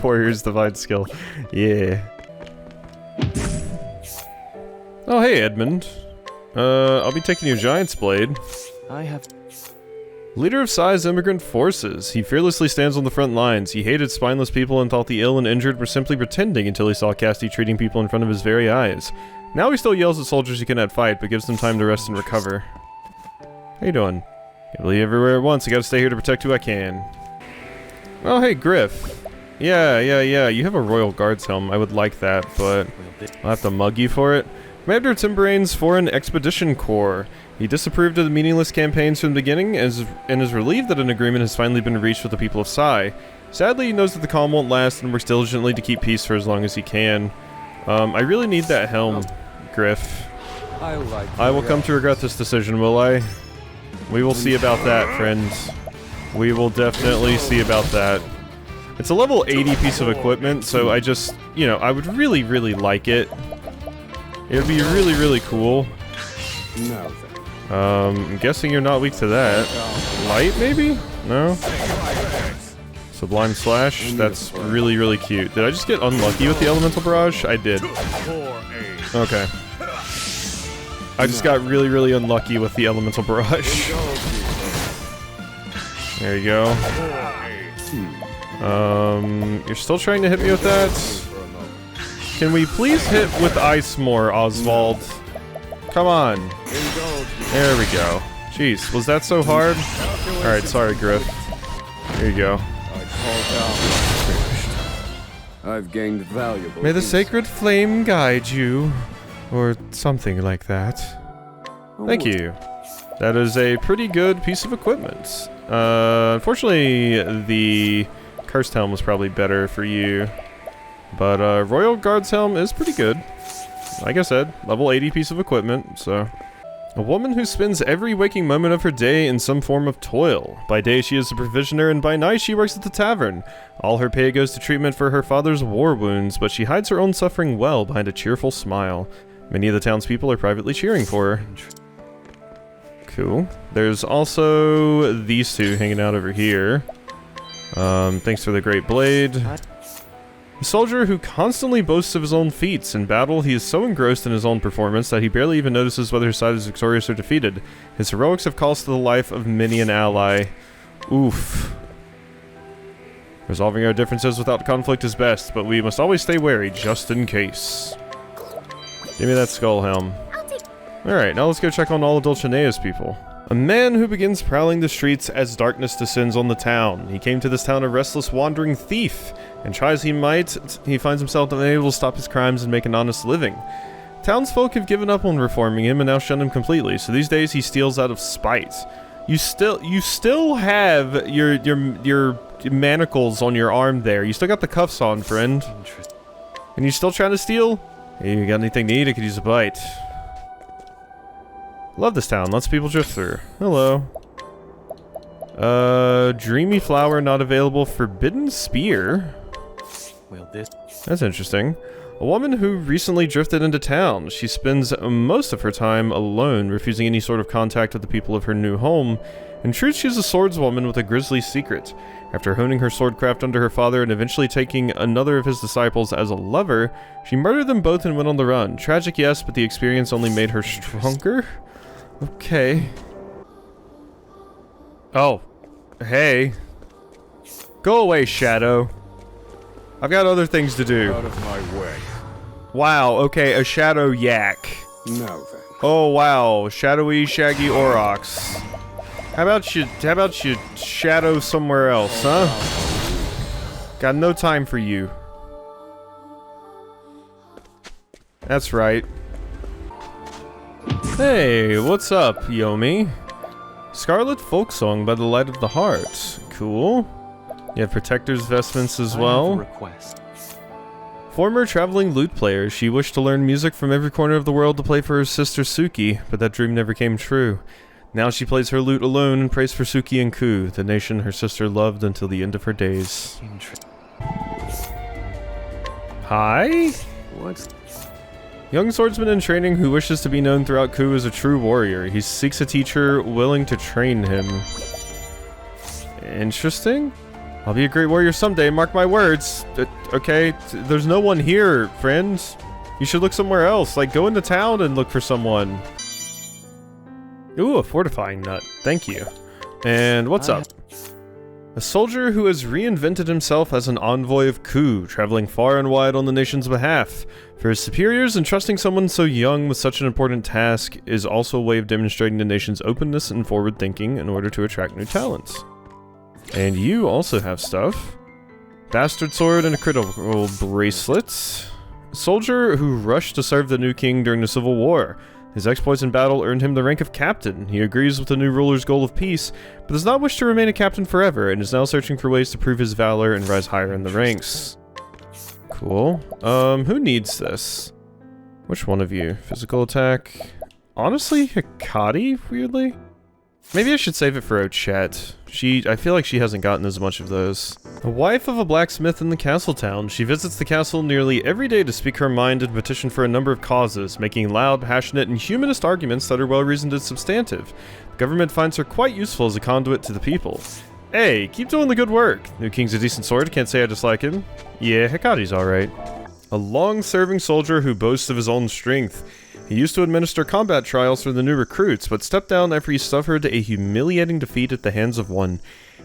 Warrior's Divine Skill. Yeah. Oh, hey, Edmund. I'll be taking your Giant's Blade. I have... Leader of Psy's immigrant forces. He fearlessly stands on the front lines. He hated spineless people and thought the ill and injured were simply pretending until he saw Casty treating people in front of his very eyes. Now he still yells at soldiers he cannot fight, but gives them time to rest and recover. How you doing? Can't leave everywhere at once. I gotta stay here to protect who I can. Oh, hey, Griff. Yeah. You have a Royal Guards helm. I would like that, but I'll have to mug you for it. Commander Timbrain's Foreign Expedition Corps. He disapproved of the meaningless campaigns from the beginning and is relieved that an agreement has finally been reached with the people of Psy. Sadly, he knows that the calm won't last and works diligently to keep peace for as long as he can. I really need that helm, Griff. I will come to regret this decision, will I? We will see about that, friends. We will definitely see about that. It's a level 80 piece of equipment, so I just, you know, I would really, really like it. It would be really, really cool. I'm guessing you're not weak to that. Light, maybe? No? Sublime Slash? That's really, really cute. Did I just get unlucky with the Elemental Barrage? I did. Okay. I just got really, really unlucky with the Elemental Barrage. There you go. You're still trying to hit me with that? Can we please hit with ice more, Oswald? Come on. There we go. Jeez, was that so hard? Alright, sorry, Griff. Here you go. I call down. Finished. I've gained valuable. May the insight. sacred flame guide you. Or something like that. Thank you. That is a pretty good piece of equipment. Unfortunately, the Cursed Helm was probably better for you. But Royal Guard's Helm is pretty good. Like I said, level 80 piece of equipment, so... A woman who spends every waking moment of her day in some form of toil. By day she is a provisioner, and by night she works at the tavern. All her pay goes to treatment for her father's war wounds, but she hides her own suffering well behind a cheerful smile. Many of the townspeople are privately cheering for her. Cool. There's also these two hanging out over here. Thanks for the great blade. A soldier who constantly boasts of his own feats. In battle, he is so engrossed in his own performance that he barely even notices whether his side is victorious or defeated. His heroics have cost the life of many an ally. Oof. Resolving our differences without conflict is best, but we must always stay wary, just in case. Give me that skull helm. Alright, now let's go check on all of Dulcinea's people. A man who begins prowling the streets as darkness descends on the town. He came to this town a restless, wandering thief, and try as he might, he finds himself unable to stop his crimes and make an honest living. Townsfolk have given up on reforming him and now shun him completely, so these days he steals out of spite. You still have your manacles on your arm there. You still got the cuffs on, friend. And you still trying to steal? Hey, you got anything to eat? I could use a bite. Love this town. Lots of people drift through. Hello. Dreamy flower not available. Forbidden spear. Will this... That's interesting. A woman who recently drifted into town. She spends most of her time alone, refusing any sort of contact with the people of her new home. In truth, she is a swordswoman with a grisly secret. After honing her swordcraft under her father and eventually taking another of his disciples as a lover, she murdered them both and went on the run. Tragic, yes, but the experience only made her stronger? Okay. Oh. Hey. Go away, Shadow. I've got other things to do. Out of my way. Wow, okay, a Shadow Yak. Now then. Oh wow, shadowy, shaggy Aurochs. How about you shadow somewhere else, huh? Got no time for you. That's right. Hey, what's up, Yomi? Scarlet Folk Song by the Light of the Heart. Cool. You have Protector's Vestments as well. Request. Former traveling lute player, she wished to learn music from every corner of the world to play for her sister Suki, but that dream never came true. Now she plays her lute alone and prays for Suki and Ku, the nation her sister loved until the end of her days. Hi? What? Young swordsman in training who wishes to be known throughout Ku as a true warrior. He seeks a teacher willing to train him. Interesting. I'll be a great warrior someday, mark my words. Okay, there's no one here, friends. You should look somewhere else, like go into town and look for someone. Ooh, a fortifying nut. Thank you. And what's up? A soldier who has reinvented himself as an envoy of Ku, traveling far and wide on the nation's behalf. For his superiors, entrusting someone so young with such an important task is also a way of demonstrating the nation's openness and forward thinking in order to attract new talents. And you also have stuff. Bastard sword and a critical bracelet. A soldier who rushed to serve the new king during the Civil War. His exploits in battle earned him the rank of captain. He agrees with the new ruler's goal of peace, but does not wish to remain a captain forever, and is now searching for ways to prove his valor and rise higher in the ranks. Cool. Who needs this? Which one of you? Physical attack? Honestly, Hikari, weirdly? Maybe I should save it for Ochette. I feel like she hasn't gotten as much of those. The wife of a blacksmith in the castle town, she visits the castle nearly every day to speak her mind and petition for a number of causes, making loud, passionate, and humanist arguments that are well-reasoned and substantive. The government finds her quite useful as a conduit to the people. Hey, keep doing the good work. New King's a decent sword, can't say I dislike him. Yeah, Hikari's alright. A long-serving soldier who boasts of his own strength. He used to administer combat trials for the new recruits, but stepped down after he suffered a humiliating defeat at the hands of one.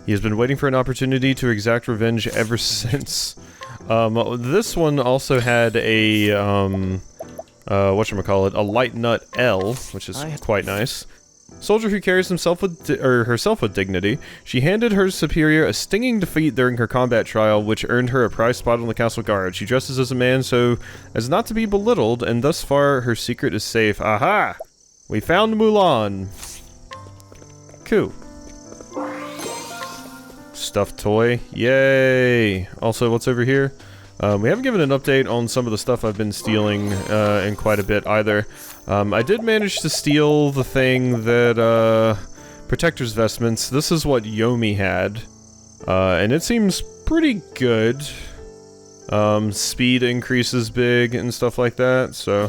He has been waiting for an opportunity to exact revenge ever since. This one also had a, whatchamacallit, a light nut L, which is quite nice. Soldier who carries himself with herself with dignity, she handed her superior a stinging defeat during her combat trial, which earned her a prize spot on the castle guard. She dresses as a man so as not to be belittled, and thus far her secret is safe. Aha! We found Mulan. Cool. Stuffed toy. Yay! Also, what's over here? We haven't given an update on some of the stuff I've been stealing in quite a bit either. I did manage to steal the thing that, Protector's Vestments. This is what Yomi had. And it seems pretty good. Speed increases big and stuff like that, so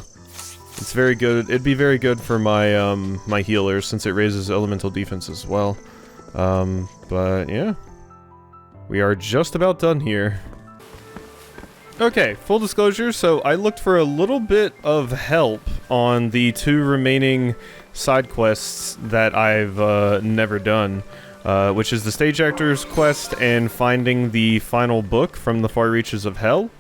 it's very good. It'd be very good for my, my healers since it raises elemental defense as well. But yeah. We are just about done here. Okay, full disclosure, so I looked for a little bit of help on the 2 remaining side quests that I've never done, which is the Stage Actor's quest and finding the final book from the Far Reaches of Hell.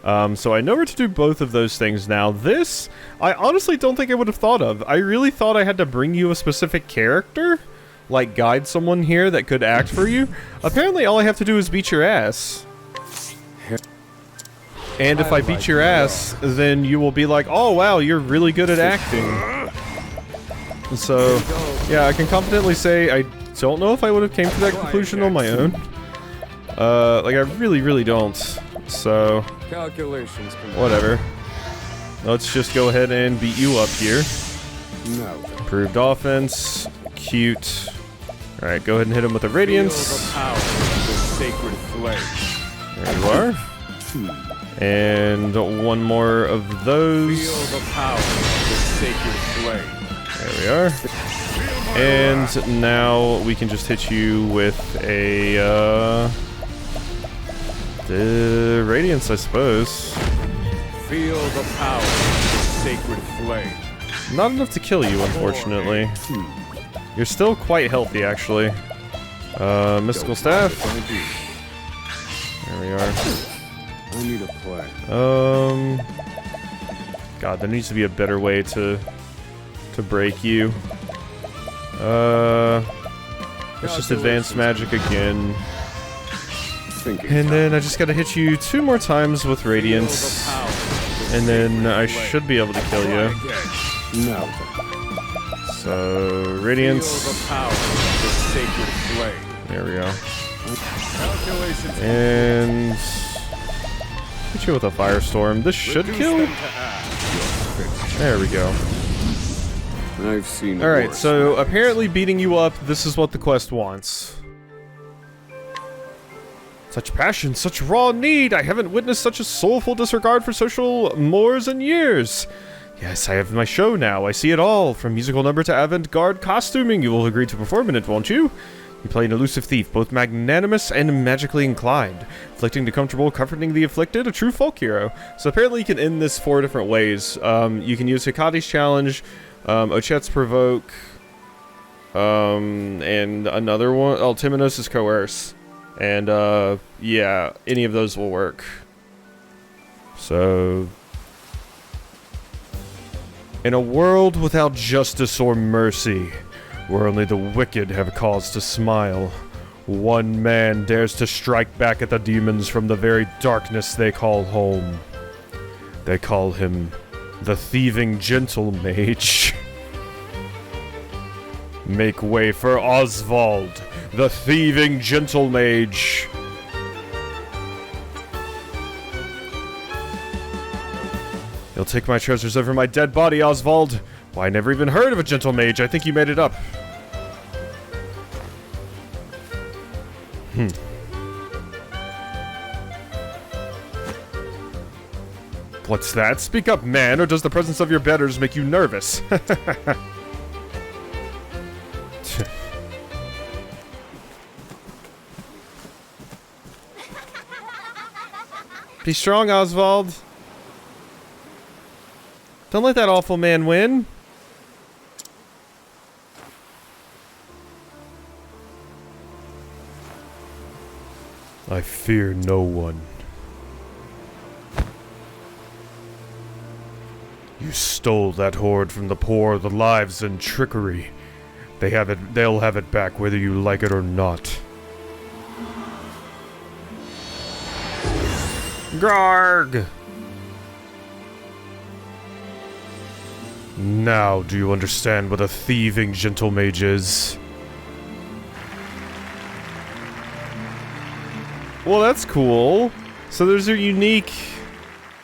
So I know where to do both of those things now. This, I honestly don't think I would have thought of. I really thought I had to bring you a specific character, like guide someone here that could act for you. Apparently all I have to do is beat your ass. And if I beat your ass, then you will be like, oh wow, you're really good at acting. So, yeah, I can confidently say I don't know if I would have came to that conclusion on my own. Like I really don't. So, whatever. Let's just go ahead and beat you up here. Improved offense. Cute. Alright, go ahead and hit him with a Radiance. There you are. And one more of those. There we are. And now we can just hit you with a, the Radiance, I suppose. Feel the power of the sacred flame. Not enough to kill you, unfortunately. You're still quite healthy, actually. Mystical Staff. There we are. I need a play. God, there needs to be a better way to break you. Let's just advance magic again. And then I just gotta hit you 2 more times with Radiance. And then I should be able to kill you. No. So, Radiance. There we go. And hit you with a Firestorm. This should kill. There we go. I've seen. Alright, so apparently beating you up, this is what the quest wants. Such passion, such raw need! I haven't witnessed such a soulful disregard for social mores in years! Yes, I have my show now. I see it all. From musical number to avant-garde costuming, you will agree to perform in it, won't you? You play an elusive thief, both magnanimous and magically inclined. Afflicting the comfortable, comforting the afflicted, a true folk hero. So apparently you can end this 4 different ways. You can use Hikate's Challenge, Ochet's Provoke, and another one, Timonos' Coerce. And, yeah, any of those will work. So, in a world without justice or mercy, where only the wicked have cause to smile, one man dares to strike back at the demons from the very darkness they call home. They call him the Thieving Gentle Mage. Make way for Oswald, the Thieving Gentle Mage. You'll take my treasures over my dead body, Oswald. Why, I never even heard of a Gentle Mage. I think you made it up. What's that? Speak up, man, or does the presence of your betters make you nervous? Be strong, Oswald. Don't let that awful man win. I fear no one. You stole that hoard from the poor, the lives and trickery. They'll have it back whether you like it or not. Garg! Now do you understand what a thieving gentle mage is? Well, that's cool. So there's a unique...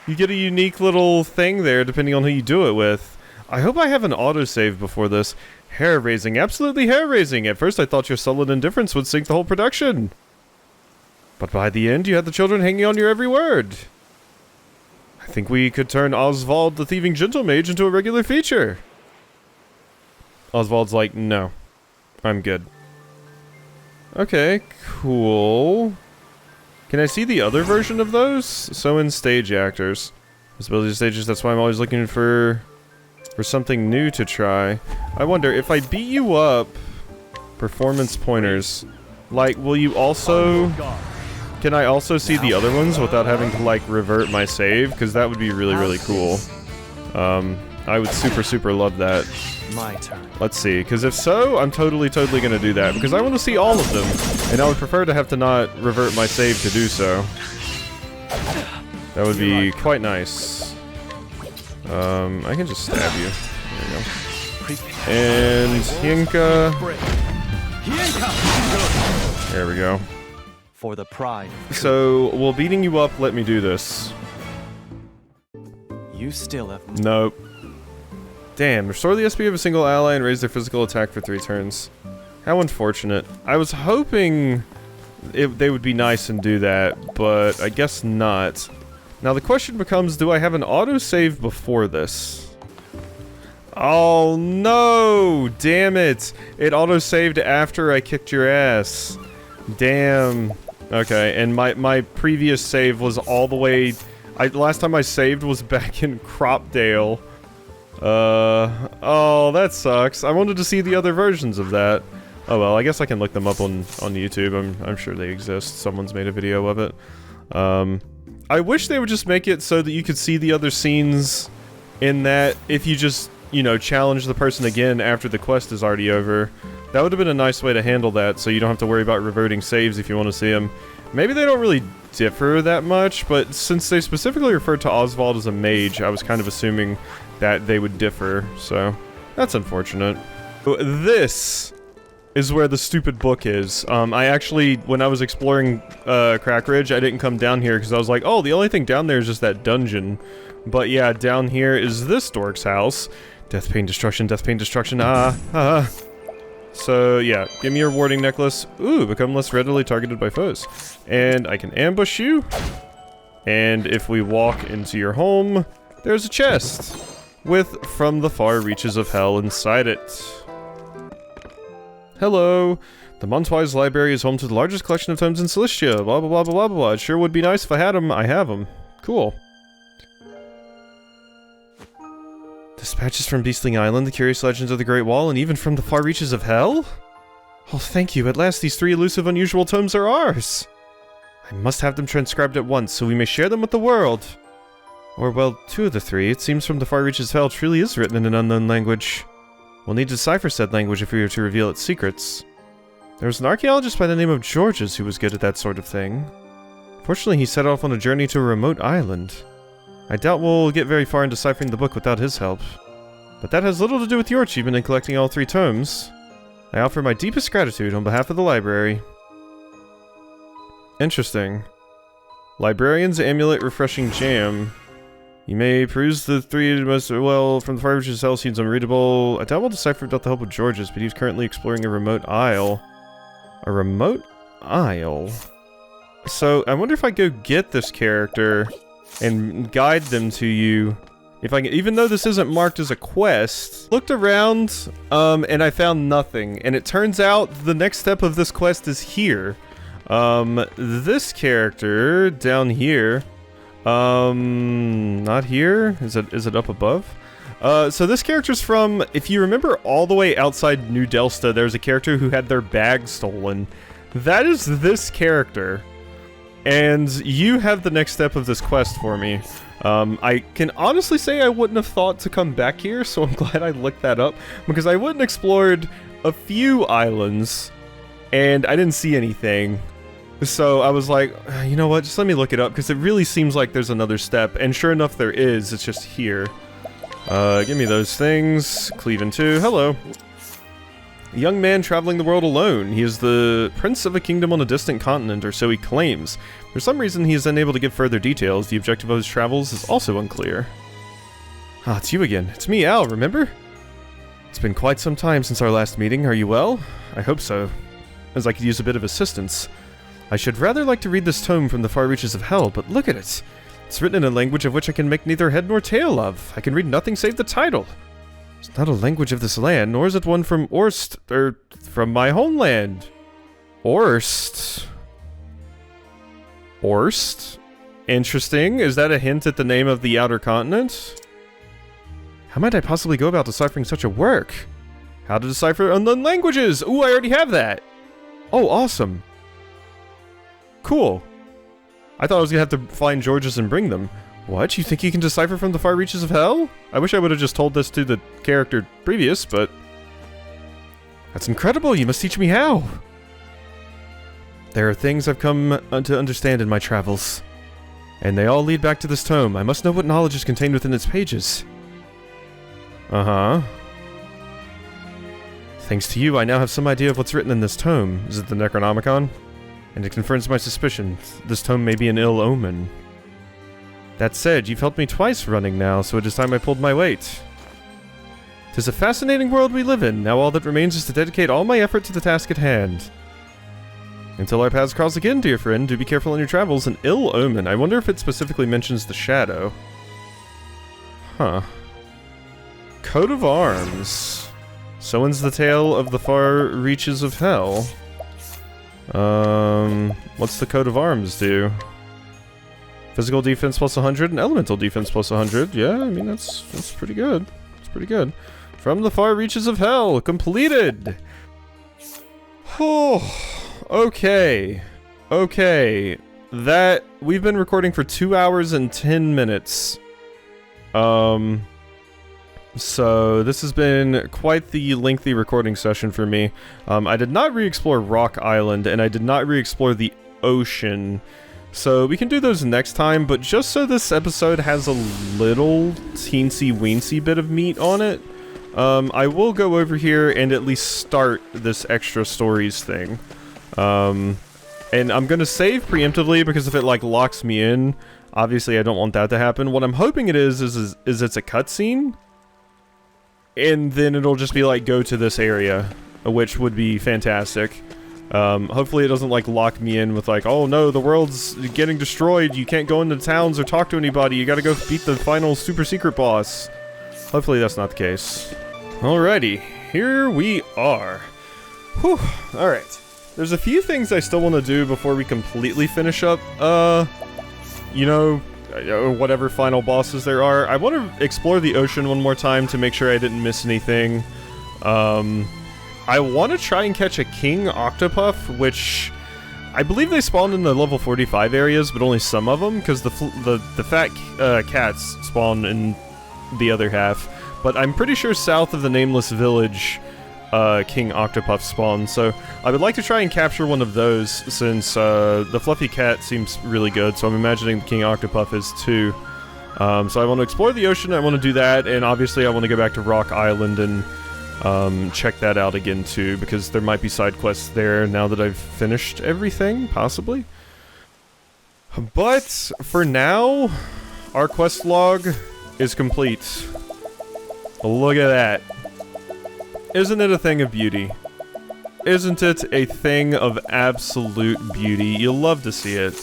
You get a unique little thing there depending on who you do it with. I hope I have an autosave before this. Hair-raising. Absolutely hair-raising. At first I thought your sullen indifference would sink the whole production. But by the end, you had the children hanging on your every word. I think we could turn Oswald the Thieving Gentle Mage into a regular feature. Oswald's like, no. I'm good. Okay, cool. Can I see the other version of those? So in stage actors. Visibility stages, that's why I'm always looking for something new to try. I wonder, if I beat you up... Performance pointers. Like, will you also... Can I also see the other ones without having to, like, revert my save? Because that would be really, really cool. I would super love that. My turn. Let's see, because if so, I'm totally gonna do that. Because I want to see all of them. And I would prefer to have to not revert my save to do so. That would be quite nice. I can just stab you. There you go. And Hinka. There we go. For the pride. So, will beating you up let me do this? You still have... Nope. Damn, restore the SP of a single ally and raise their physical attack for 3 turns. How unfortunate. I was hoping they would be nice and do that, but I guess not. Now the question becomes, do I have an autosave before this? Oh no! Damn it! It autosaved after I kicked your ass. Damn. Okay, and my previous save was all the way... last time I saved was back in Cropdale. Oh, that sucks. I wanted to see the other versions of that. Oh well, I guess I can look them up on YouTube. I'm sure they exist. Someone's made a video of it. I wish they would just make it so that you could see the other scenes in that if you just, you know, challenge the person again after the quest is already over. That would have been a nice way to handle that, so you don't have to worry about reverting saves if you want to see them. Maybe they don't really differ that much, but since they specifically referred to Oswald as a mage, I was kind of assuming that they would differ, so that's unfortunate. This is where the stupid book is. I actually, when I was exploring Crack Ridge, I didn't come down here because I was like, oh, the only thing down there is just that dungeon. But yeah, down here is this dork's house. Death, pain, destruction, So yeah, give me your warding necklace. Ooh, become less readily targeted by foes. And I can ambush you. And if we walk into your home, there's a chest with From the Far Reaches of Hell inside it. Hello. The Montwise Library is home to the largest collection of tomes in Solistia. Blah blah blah blah blah blah. It sure would be nice if I had them. I have them. Cool. Dispatches from Beastling Island, the curious legends of the Great Wall, and even from the far reaches of hell? Oh, thank you. At last, these 3 elusive, unusual tomes are ours. I must have them transcribed at once, so we may share them with the world. Or, well, 2 of the 3. It seems from the far reaches of hell truly is written in an unknown language. We'll need to decipher said language if we are to reveal its secrets. There was an archaeologist by the name of Georges who was good at that sort of thing. Fortunately, he set off on a journey to a remote island. I doubt we'll get very far in deciphering the book without his help. But that has little to do with your achievement in collecting all 3 tomes. I offer my deepest gratitude on behalf of the library. Interesting. Librarian's Amulet Refreshing Jam. You may peruse the 3 most, well, from the far reaches of hell seems unreadable. I doubt we'll decipher without the help of Georges, but he's currently exploring a remote isle. A remote isle? So, I wonder if I go get this character and guide them to you. If I can, even though this isn't marked as a quest, looked around, and I found nothing. And it turns out the next step of this quest is here. This character down here, not here? Is it up above? So this character's from, if you remember all the way outside New Delsta, there's a character who had their bag stolen. That is this character. And you have the next step of this quest for me. I can honestly say I wouldn't have thought to come back here, so I'm glad I looked that up, because I wouldn't explored a few islands, and I didn't see anything. So I was like, you know what, just let me look it up, because it really seems like there's another step, and sure enough there is, it's just here. Give me those things. Cleave into. Hello. A young man traveling the world alone. He is the prince of a kingdom on a distant continent, or so he claims. For some reason he is unable to give further details. The objective of his travels is also unclear. Ah, it's you again. It's me, Al, remember? It's been quite some time since our last meeting. Are you well? I hope so, as I could use a bit of assistance. I should rather like to read this tome from the far reaches of hell, but look at it. It's written in a language of which I can make neither head nor tail of. I can read nothing save the title. It's not a language of this land, nor is it one from Orst, or from my homeland. Orst? Orst? Interesting. Is that a hint at the name of the outer continent? How might I possibly go about deciphering such a work? How to decipher unknown languages! Ooh, I already have that! Oh, awesome. Cool. I thought I was gonna have to find Georges and bring them. What? You think you can decipher from the far reaches of hell? I wish I would have just told this to the character previous, but... That's incredible! You must teach me how! There are things I've come to understand in my travels. And they all lead back to this tome. I must know what knowledge is contained within its pages. Uh-huh. Thanks to you, I now have some idea of what's written in this tome. Is it the Necronomicon? And it confirms my suspicion. This tome may be an ill omen. That said, you've helped me twice running now, so it is time I pulled my weight. 'Tis a fascinating world we live in. Now all that remains is to dedicate all my effort to the task at hand. Until our paths cross again, dear friend, do be careful on your travels. An ill omen. I wonder if it specifically mentions the shadow. Huh. Coat of arms. So ends the tale of the far reaches of hell. What's the coat of arms do? Physical defense plus 100 and elemental defense plus 100. Yeah, I mean, that's pretty good. It's pretty good. From the far reaches of hell, completed! Oh, okay. Okay. That, we've been recording for 2 hours and 10 minutes. So this has been quite the lengthy recording session for me. I did not re-explore Rock Island, and I did not re-explore the ocean. So we can do those next time, but just so this episode has a little teensy-weensy bit of meat on it, I will go over here and at least start this extra stories thing. And I'm gonna save preemptively because if it like locks me in, obviously I don't want that to happen. What I'm hoping it is it's a cutscene. And then it'll just be like, go to this area, which would be fantastic. Hopefully it doesn't like lock me in with like, oh no, the world's getting destroyed, you can't go into towns or talk to anybody, you gotta go beat the final super secret boss. Hopefully that's not the case. Alrighty, here we are. Whew, alright. There's a few things I still want to do before we completely finish up, you know, whatever final bosses there are. I want to explore the ocean one more time to make sure I didn't miss anything. I want to try and catch a king Octopath, which I believe they spawn in the level 45 areas, but only some of them, because the fat cats spawn in the other half. But I'm pretty sure south of the Nameless Village, King Octopath spawn, so I would like to try and capture one of those since the fluffy cat seems really good, so I'm imagining the King Octopath is too. So I want to explore the ocean, I want to do that, and obviously I want to go back to Rock Island and check that out again too, because there might be side quests there now that I've finished everything, possibly. But for now, our quest log is complete. Look at that. Isn't it a thing of beauty? Isn't it a thing of absolute beauty? You'll love to see it.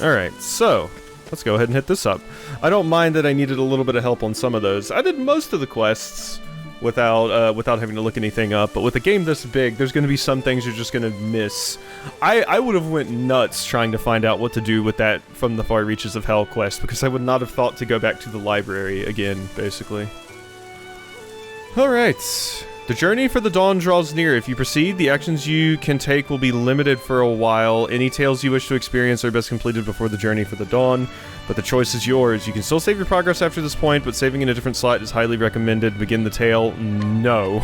Alright, so, let's go ahead and hit this up. I don't mind that I needed a little bit of help on some of those. I did most of the quests without having to look anything up, but with a game this big, there's going to be some things you're just going to miss. I would have went nuts trying to find out what to do with that From the Far Reaches of Hell quest, because I would not have thought to go back to the library again, basically. Alright. The journey for the dawn draws near. If you proceed, the actions you can take will be limited for a while. Any tales you wish to experience are best completed before the journey for the dawn, but the choice is yours. You can still save your progress after this point, but saving in a different slot is highly recommended. Begin the tale. No.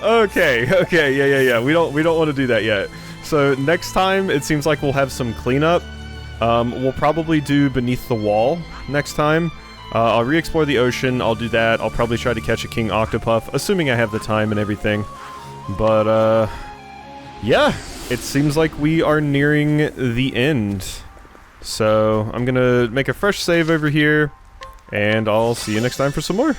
Okay, yeah. We don't want to do that yet. So next time, it seems like we'll have some cleanup. We'll probably do Beneath the Wall next time. I'll re-explore the ocean, I'll do that, I'll probably try to catch a king Octopath, assuming I have the time and everything. But, yeah, it seems like we are nearing the end. So, I'm gonna make a fresh save over here, and I'll see you next time for some more.